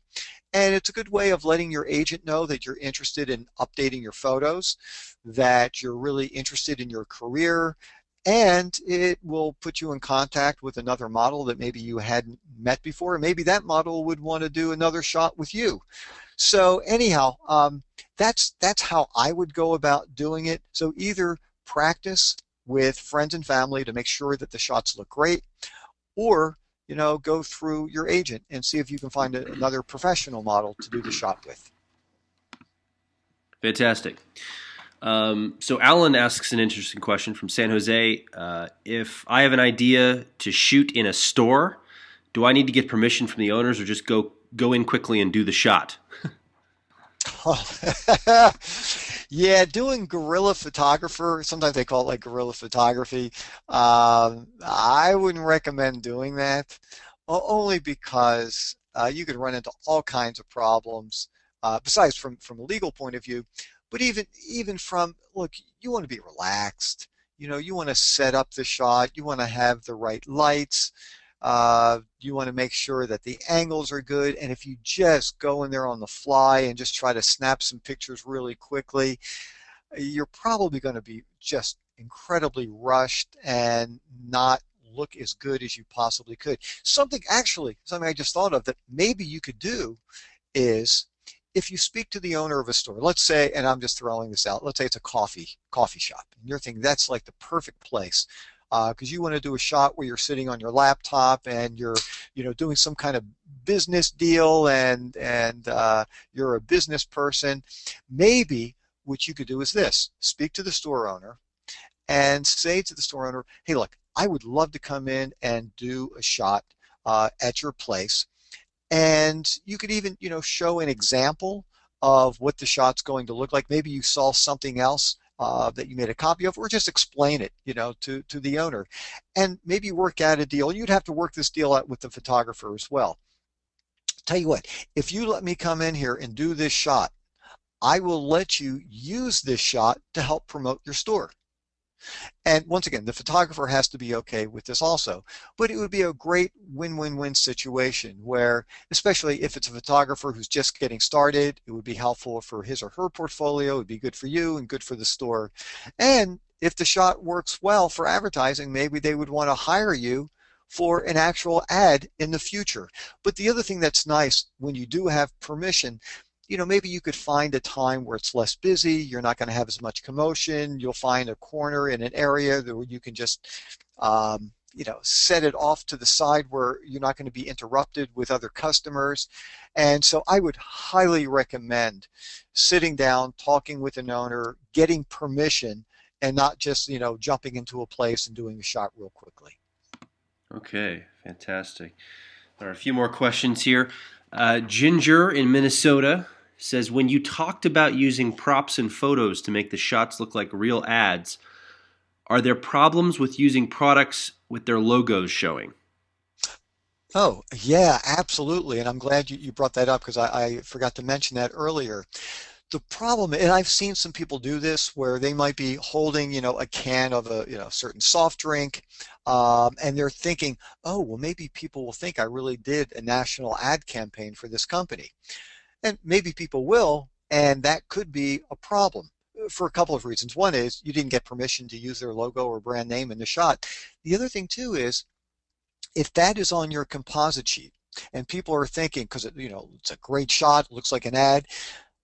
And it's a good way of letting your agent know that you're interested in updating your photos, that you're really interested in your career, and it will put you in contact with another model that maybe you hadn't met before. And maybe that model would want to do another shot with you. So anyhow, that's how I would go about doing it. So either practice with friends and family to make sure that the shots look great, or go through your agent and see if you can find another professional model to do the shot with. Fantastic. So Alan asks an interesting question from San Jose. If I have an idea to shoot in a store, do I need to get permission from the owners or just go in quickly and do the shot? Yeah, doing guerrilla photographer, sometimes they call it like guerrilla photography. I wouldn't recommend doing that, only because you could run into all kinds of problems, besides from a legal point of view, but even from, look, you want to be relaxed. You want to set up the shot, you want to have the right lights. You want to make sure that the angles are good. And if you just go in there on the fly and just try to snap some pictures really quickly, you're probably going to be just incredibly rushed and not look as good as you possibly could. Something I just thought of that maybe you could do is, if you speak to the owner of a store, let's say, and I'm just throwing this out, let's say it's a coffee shop, and you're thinking that's like the perfect place because you want to do a shot where you're sitting on your laptop and you're doing some kind of business deal, and you're a business person. Maybe what you could do is this: speak to the store owner and say to the store owner, hey, look, I would love to come in and do a shot at your place. And you could even, show an example of what the shot's going to look like. Maybe you saw something else that you made a copy of, or just explain it, to the owner, and maybe work out a deal. You'd have to work this deal out with the photographer as well. Tell you what, if you let me come in here and do this shot, I will let you use this shot to help promote your store. And once again, the photographer has to be okay with this also. But it would be a great win-win-win situation where, especially if it's a photographer who's just getting started, it would be helpful for his or her portfolio. It would be good for you and good for the store. And if the shot works well for advertising, maybe they would want to hire you for an actual ad in the future. But the other thing that's nice when you do have permission, maybe you could find a time where it's less busy, you're not going to have as much commotion, you'll find a corner in an area where you can just, set it off to the side where you're not going to be interrupted with other customers. And so I would highly recommend sitting down, talking with an owner, getting permission, and not just, jumping into a place and doing a shot real quickly. Okay, fantastic. There are a few more questions here. Ginger in Minnesota says, when you talked about using props and photos to make the shots look like real ads, are there problems with using products with their logos showing? Oh, yeah, absolutely. And I'm glad you brought that up because I forgot to mention that earlier. The problem, and I've seen some people do this where they might be holding, a can of a, certain soft drink, and they're thinking, oh, well, maybe people will think I really did a national ad campaign for this company. And maybe people will, and that could be a problem for a couple of reasons. One is you didn't get permission to use their logo or brand name in the shot. The other thing too is, if that is on your composite sheet and people are thinking, because it's a great shot, looks like an ad,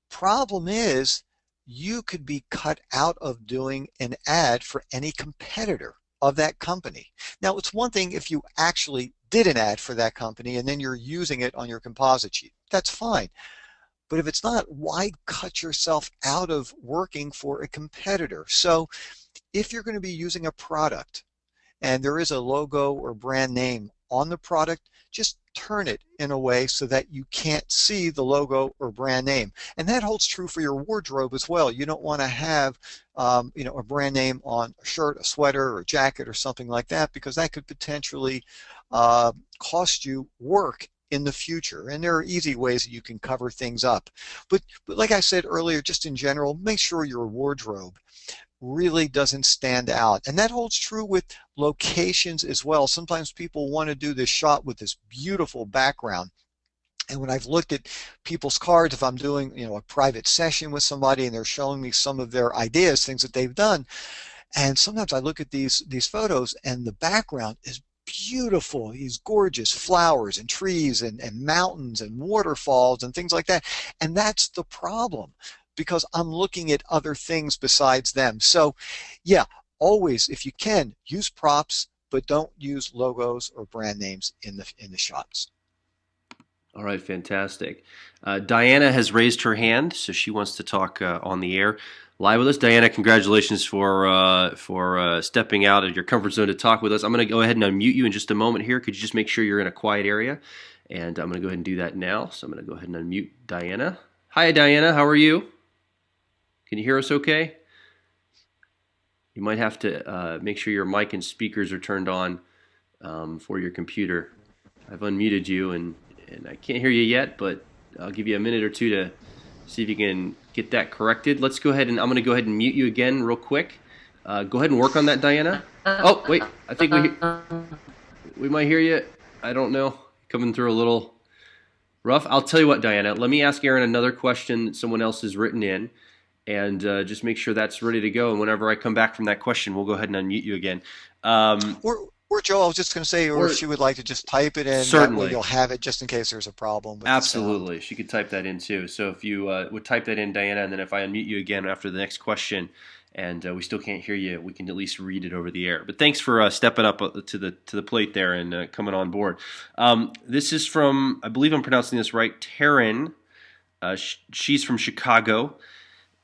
problem is you could be cut out of doing an ad for any competitor of that company. Now, it's one thing if you actually did an ad for that company and then you're using it on your composite sheet. That's fine. But if it's not, why cut yourself out of working for a competitor? So if you're going to be using a product and there is a logo or brand name on the product, just turn it in a way so that you can't see the logo or brand name. And that holds true for your wardrobe as well. You don't want to have a brand name on a shirt, a sweater, or a jacket or something like that, because that could potentially cost you work in the future. And there are easy ways that you can cover things up. But like I said earlier, just in general, make sure your wardrobe really doesn't stand out. And that holds true with locations as well. Sometimes people want to do this shot with this beautiful background. And when I've looked at people's cards, if I'm doing, a private session with somebody and they're showing me some of their ideas, things that they've done, and sometimes I look at these photos and the background is beautiful, these gorgeous flowers and trees and mountains and waterfalls and things like that. And that's the problem, because I'm looking at other things besides them. So yeah, always, if you can, use props, but don't use logos or brand names in the shots. All right, fantastic. Diana has raised her hand, so she wants to talk on the air live with us. Diana, congratulations for stepping out of your comfort zone to talk with us. I'm going to go ahead and unmute you in just a moment here. Could you just make sure you're in a quiet area? And I'm going to go ahead and do that now. So I'm going to go ahead and unmute Diana. Hi, Diana. How are you? Can you hear us okay? You might have to make sure your mic and speakers are turned on for your computer. I've unmuted you and I can't hear you yet, but I'll give you a minute or two to see if you can get that corrected. Let's go ahead and I'm going to go ahead and mute you again real quick. Go ahead and work on that, Diana. Oh, wait. I think we might hear you. I don't know. Coming through a little rough. I'll tell you what, Diana. Let me ask Aaron another question that someone else has written in, and just make sure that's ready to go. And whenever I come back from that question, we'll go ahead and unmute you again. Um, Or Joe, I was just going to say, or if or she would like to just type it in, that way certainly, you'll have it just in case there's a problem with the sound. absolutely, she could type that in too. So if you would type that in, Diana, and then if I unmute you again after the next question, and we still can't hear you, we can at least read it over the air. But thanks for stepping up to the plate there and coming on board. This is from, I believe I'm pronouncing this right, Taryn. She's from Chicago.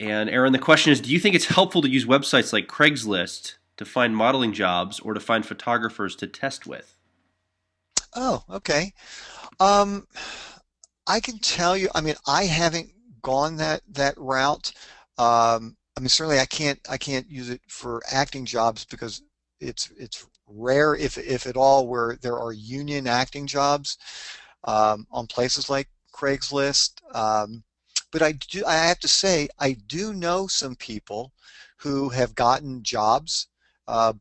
And Aaron, the question is, do you think it's helpful to use websites like Craigslist to find modeling jobs or to find photographers to test with? Oh, okay. Um, I can tell you, I mean, I haven't gone that route. I mean, certainly I can't use it for acting jobs because it's rare, if at all, where there are union acting jobs on places like Craigslist. But I have to say, I do know some people who have gotten jobs,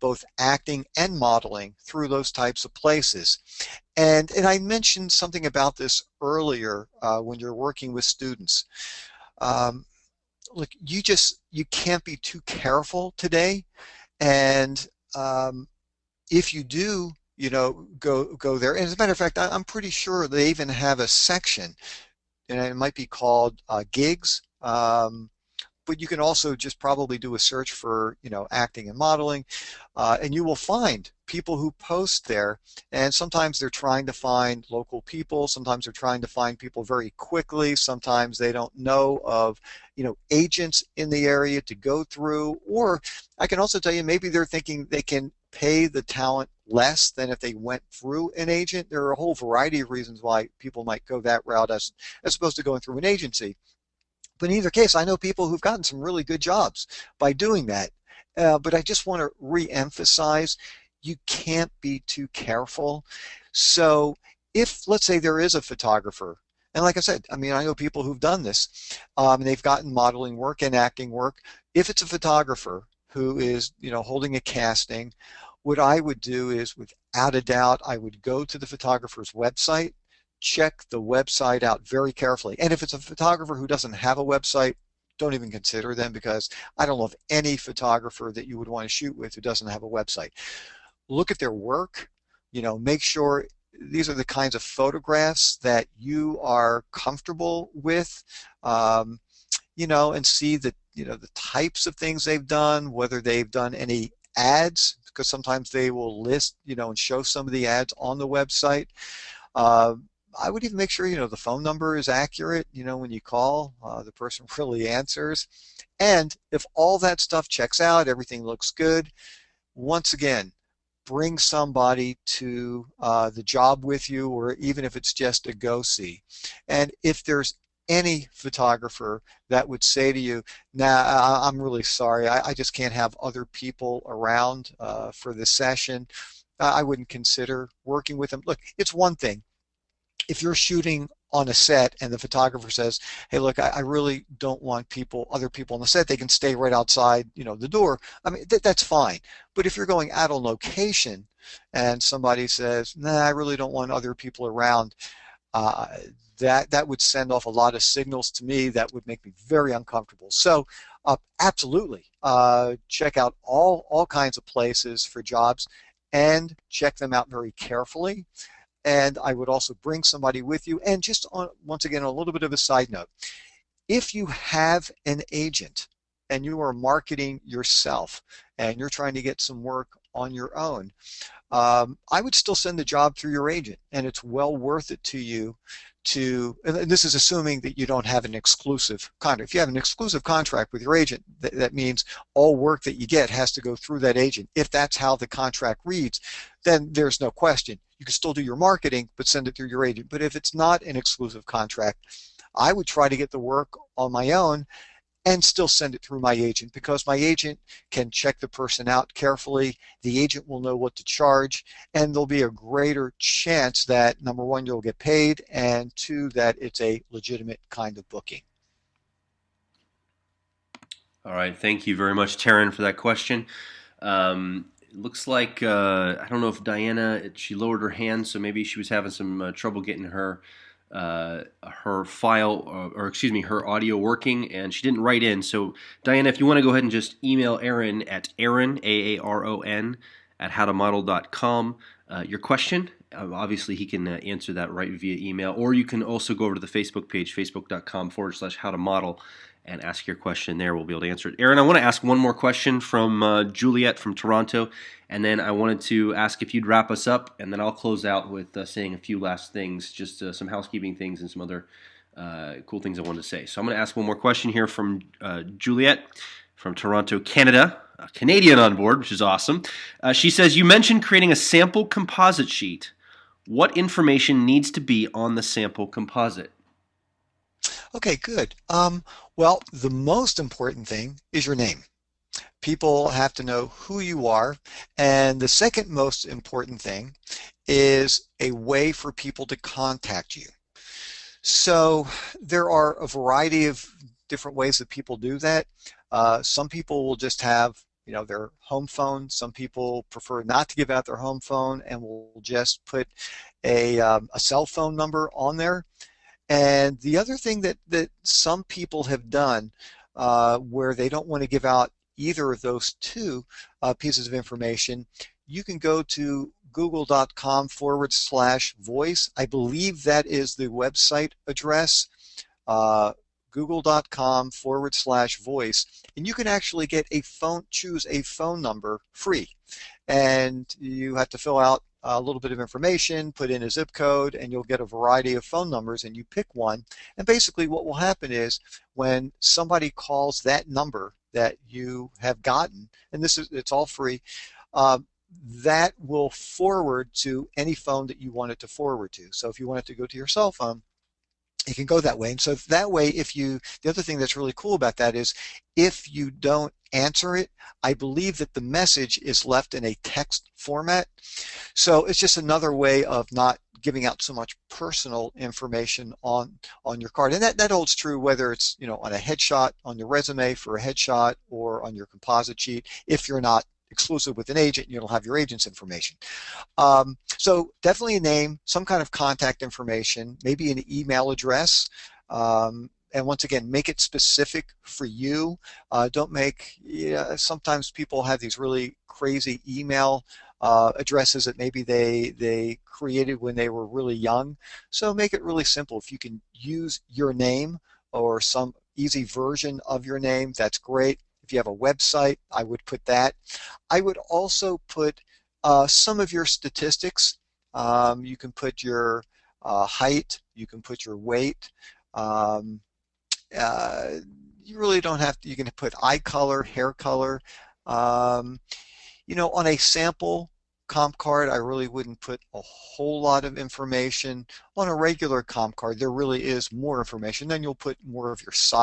both acting and modeling, through those types of places. And I mentioned something about this earlier when you're working with students. Um, Look, you can't be too careful today, and if you do, go there. And as a matter of fact, I'm pretty sure they even have a section, and it might be called gigs. But you can also just probably do a search for, acting and modeling, and you will find people who post there. And sometimes they're trying to find local people. Sometimes they're trying to find people very quickly. Sometimes they don't know of, agents in the area to go through. Or I can also tell you, maybe they're thinking they can pay the talent less than if they went through an agent. There are a whole variety of reasons why people might go that route as opposed to going through an agency. But in either case, I know people who've gotten some really good jobs by doing that. But I just want to re-emphasize, you can't be too careful. So if, let's say, there is a photographer, and like I said, I mean, I know people who've done this, and they've gotten modeling work and acting work. If it's a photographer who is, holding a casting, what I would do is, without a doubt, I would go to the photographer's website, check the website out very carefully. And if it's a photographer who doesn't have a website, don't even consider them, because I don't know of any photographer that you would want to shoot with who doesn't have a website. Look at their work, make sure these are the kinds of photographs that you are comfortable with, and see the types of things they've done, whether they've done any ads, because sometimes they will list, and show some of the ads on the website. Uh, I would even make sure, the phone number is accurate, when you call, the person really answers. And if all that stuff checks out, everything looks good, once again, bring somebody to the job with you, or even if it's just a go-see. And if there's any photographer that would say to you, nah, I'm really sorry, I just can't have other people around for this session, I wouldn't consider working with them. Look, it's one thing if you're shooting on a set and the photographer says, hey, look, I really don't want other people on the set. They can stay right outside, the door. I mean, that's fine. But if you're going out on location and somebody says, nah, I really don't want other people around, uh, that would send off a lot of signals to me that would make me very uncomfortable. So absolutely, check out all kinds of places for jobs and check them out very carefully. And I would also bring somebody with you. And just once again, a little bit of a side note, if you have an agent and you are marketing yourself and you're trying to get some work on your own, I would still send the job through your agent, and it's well worth it to you and this is assuming that you don't have an exclusive contract. If you have an exclusive contract with your agent, that means all work that you get has to go through that agent. If that's how the contract reads, then there's no question. You can still do your marketing, but send it through your agent. But if it's not an exclusive contract, I would try to get the work on my own and still send it through my agent, because my agent can check the person out carefully. The agent will know what to charge, and there'll be a greater chance that, number one, you'll get paid, and two, that it's a legitimate kind of booking. All right, thank you very much, Taryn, for that question. It looks like I don't know if Diana, she lowered her hand, so maybe she was having some trouble getting her file, or excuse me, her audio working, and she didn't write in. So Diana, if you want to go ahead and just email Aaron at Aaron, Aaron, at howtomodel.com, your question. Obviously, he can answer that right via email, or you can also go over to the Facebook page, facebook.com/howtomodel, and ask your question there. We'll be able to answer it. Aaron, I want to ask one more question from Juliet from Toronto, and then I wanted to ask if you'd wrap us up, and then I'll close out with saying a few last things, just some housekeeping things and some other cool things I wanted to say. So I'm going to ask one more question here from Juliet from Toronto, Canada. A Canadian on board, which is awesome. She says, you mentioned creating a sample composite sheet. What information needs to be on the sample composite? Okay, good. Well, the most important thing is your name. People have to know who you are. And the second most important thing is a way for people to contact you. So there are a variety of different ways that people do that. Some people will just have, their home phone. Some people prefer not to give out their home phone and will just put a cell phone number on there. And the other thing that some people have done, where they don't want to give out either of those two pieces of information, you can go to google.com/voice. I believe that is the website address, google.com/voice. And you can actually get choose a phone number free. And you have to fill out a little bit of information, put in a zip code, and you'll get a variety of phone numbers, and you pick one. And basically what will happen is, when somebody calls that number that you have gotten, and it's all free, that will forward to any phone that you want it to forward to. So if you want it to go to your cell phone, you can go that way. And so that way, the other thing that's really cool about that is, if you don't answer it, I believe that the message is left in a text format. So it's just another way of not giving out so much personal information on your card. And that holds true whether it's, on a headshot, on your resume for a headshot, or on your composite sheet. If you're not exclusive with an agent, you'll have your agent's information. So definitely a name, some kind of contact information, maybe an email address. And once again, make it specific for you. Don't make, sometimes people have these really crazy email addresses that maybe they created when they were really young. So make it really simple. If you can use your name or some easy version of your name, that's great. If you have a website, I would put that. I would also put some of your statistics. You can put your height, you can put your weight. You really don't have to, you can put eye color, hair color. On a sample comp card, I really wouldn't put a whole lot of information. On a regular comp card, there really is more information. Then you'll put more of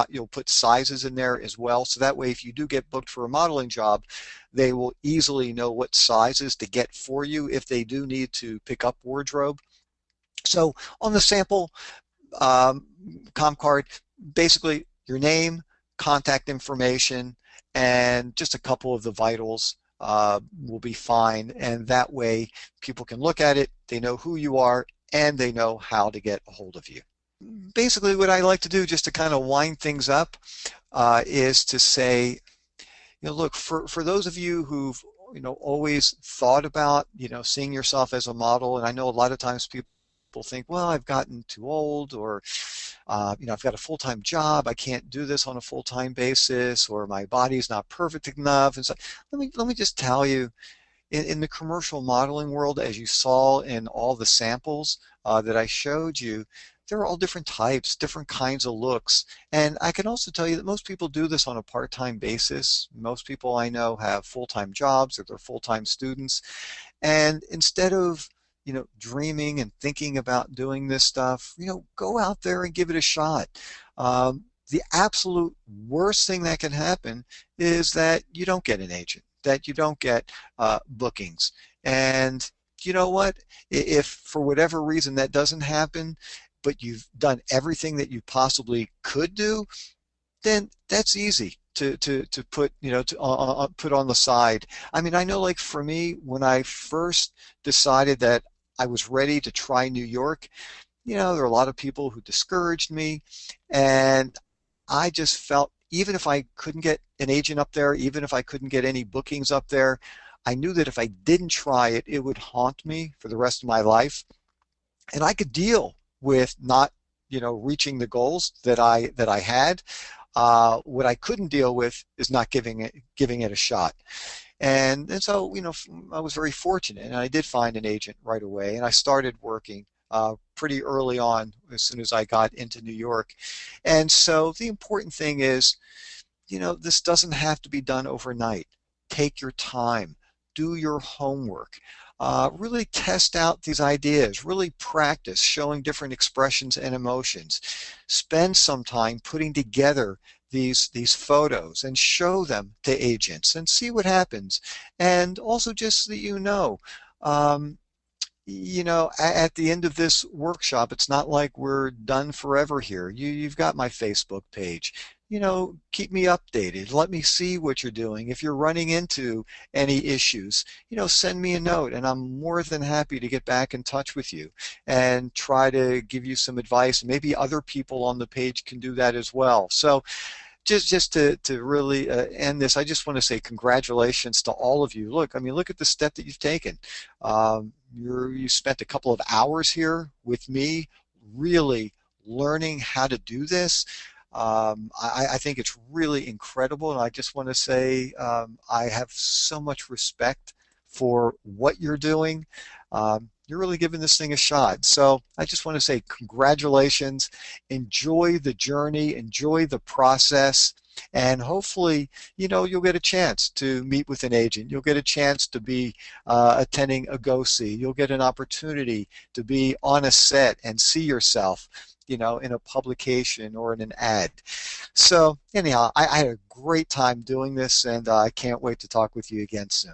you'll put sizes in there as well. So that way, if you do get booked for a modeling job, they will easily know what sizes to get for you if they do need to pick up wardrobe. So on the sample comp card, basically your name, contact information, and just a couple of the vitals will be fine. And that way people can look at it, they know who you are, and they know how to get a hold of you. Basically what I like to do, just to kind of wind things up, is to say, look, for those of you who've always thought about seeing yourself as a model, and I know a lot of times people think, well, I've gotten too old, or I've got a full-time job, I can't do this on a full-time basis, or my body's not perfect enough. And so let me just tell you, in the commercial modeling world, as you saw in all the samples that I showed you, there are all different types, different kinds of looks. And I can also tell you that most people do this on a part-time basis. Most people I know have full-time jobs, or they're full-time students. And instead of dreaming and thinking about doing this stuff, go out there and give it a shot. The absolute worst thing that can happen is that you don't get an agent, that you don't get bookings. And you know what? If for whatever reason that doesn't happen, but you've done everything that you possibly could do, then that's easy to put put on the side. I mean, I know, like, for me, when I first decided that I was ready to try New York, there were a lot of people who discouraged me, and I just felt, even if I couldn't get an agent up there, even if I couldn't get any bookings up there, I knew that if I didn't try it, it would haunt me for the rest of my life, and I could deal with not reaching the goals that I had. What I couldn't deal with is not giving it a shot. And so, I was very fortunate, and I did find an agent right away, and I started working pretty early on as soon as I got into New York. And so the important thing is, this doesn't have to be done overnight. Take your time, do your homework, really test out these ideas, really practice showing different expressions and emotions. Spend some time putting together these photos and show them to agents and see what happens. And also, just so that um, at the end of this workshop, it's not like we're done forever here. You've got my Facebook page. Keep me updated. Let me see what you're doing. If you're running into any issues, send me a note, and I'm more than happy to get back in touch with you and try to give you some advice. Maybe other people on the page can do that as well. So just to really end this, I just want to say congratulations to all of you. Look, I mean, look at the step that you've taken. You spent a couple of hours here with me, really learning how to do this. I think it's really incredible, and I just want to say I have so much respect for what you're doing. You're really giving this thing a shot. So I just want to say congratulations. Enjoy the journey, enjoy the process, and hopefully, you'll get a chance to meet with an agent. You'll get a chance to be attending a go-see. You'll get an opportunity to be on a set and see yourself, in a publication or in an ad. So anyhow, I had a great time doing this, and I can't wait to talk with you again soon.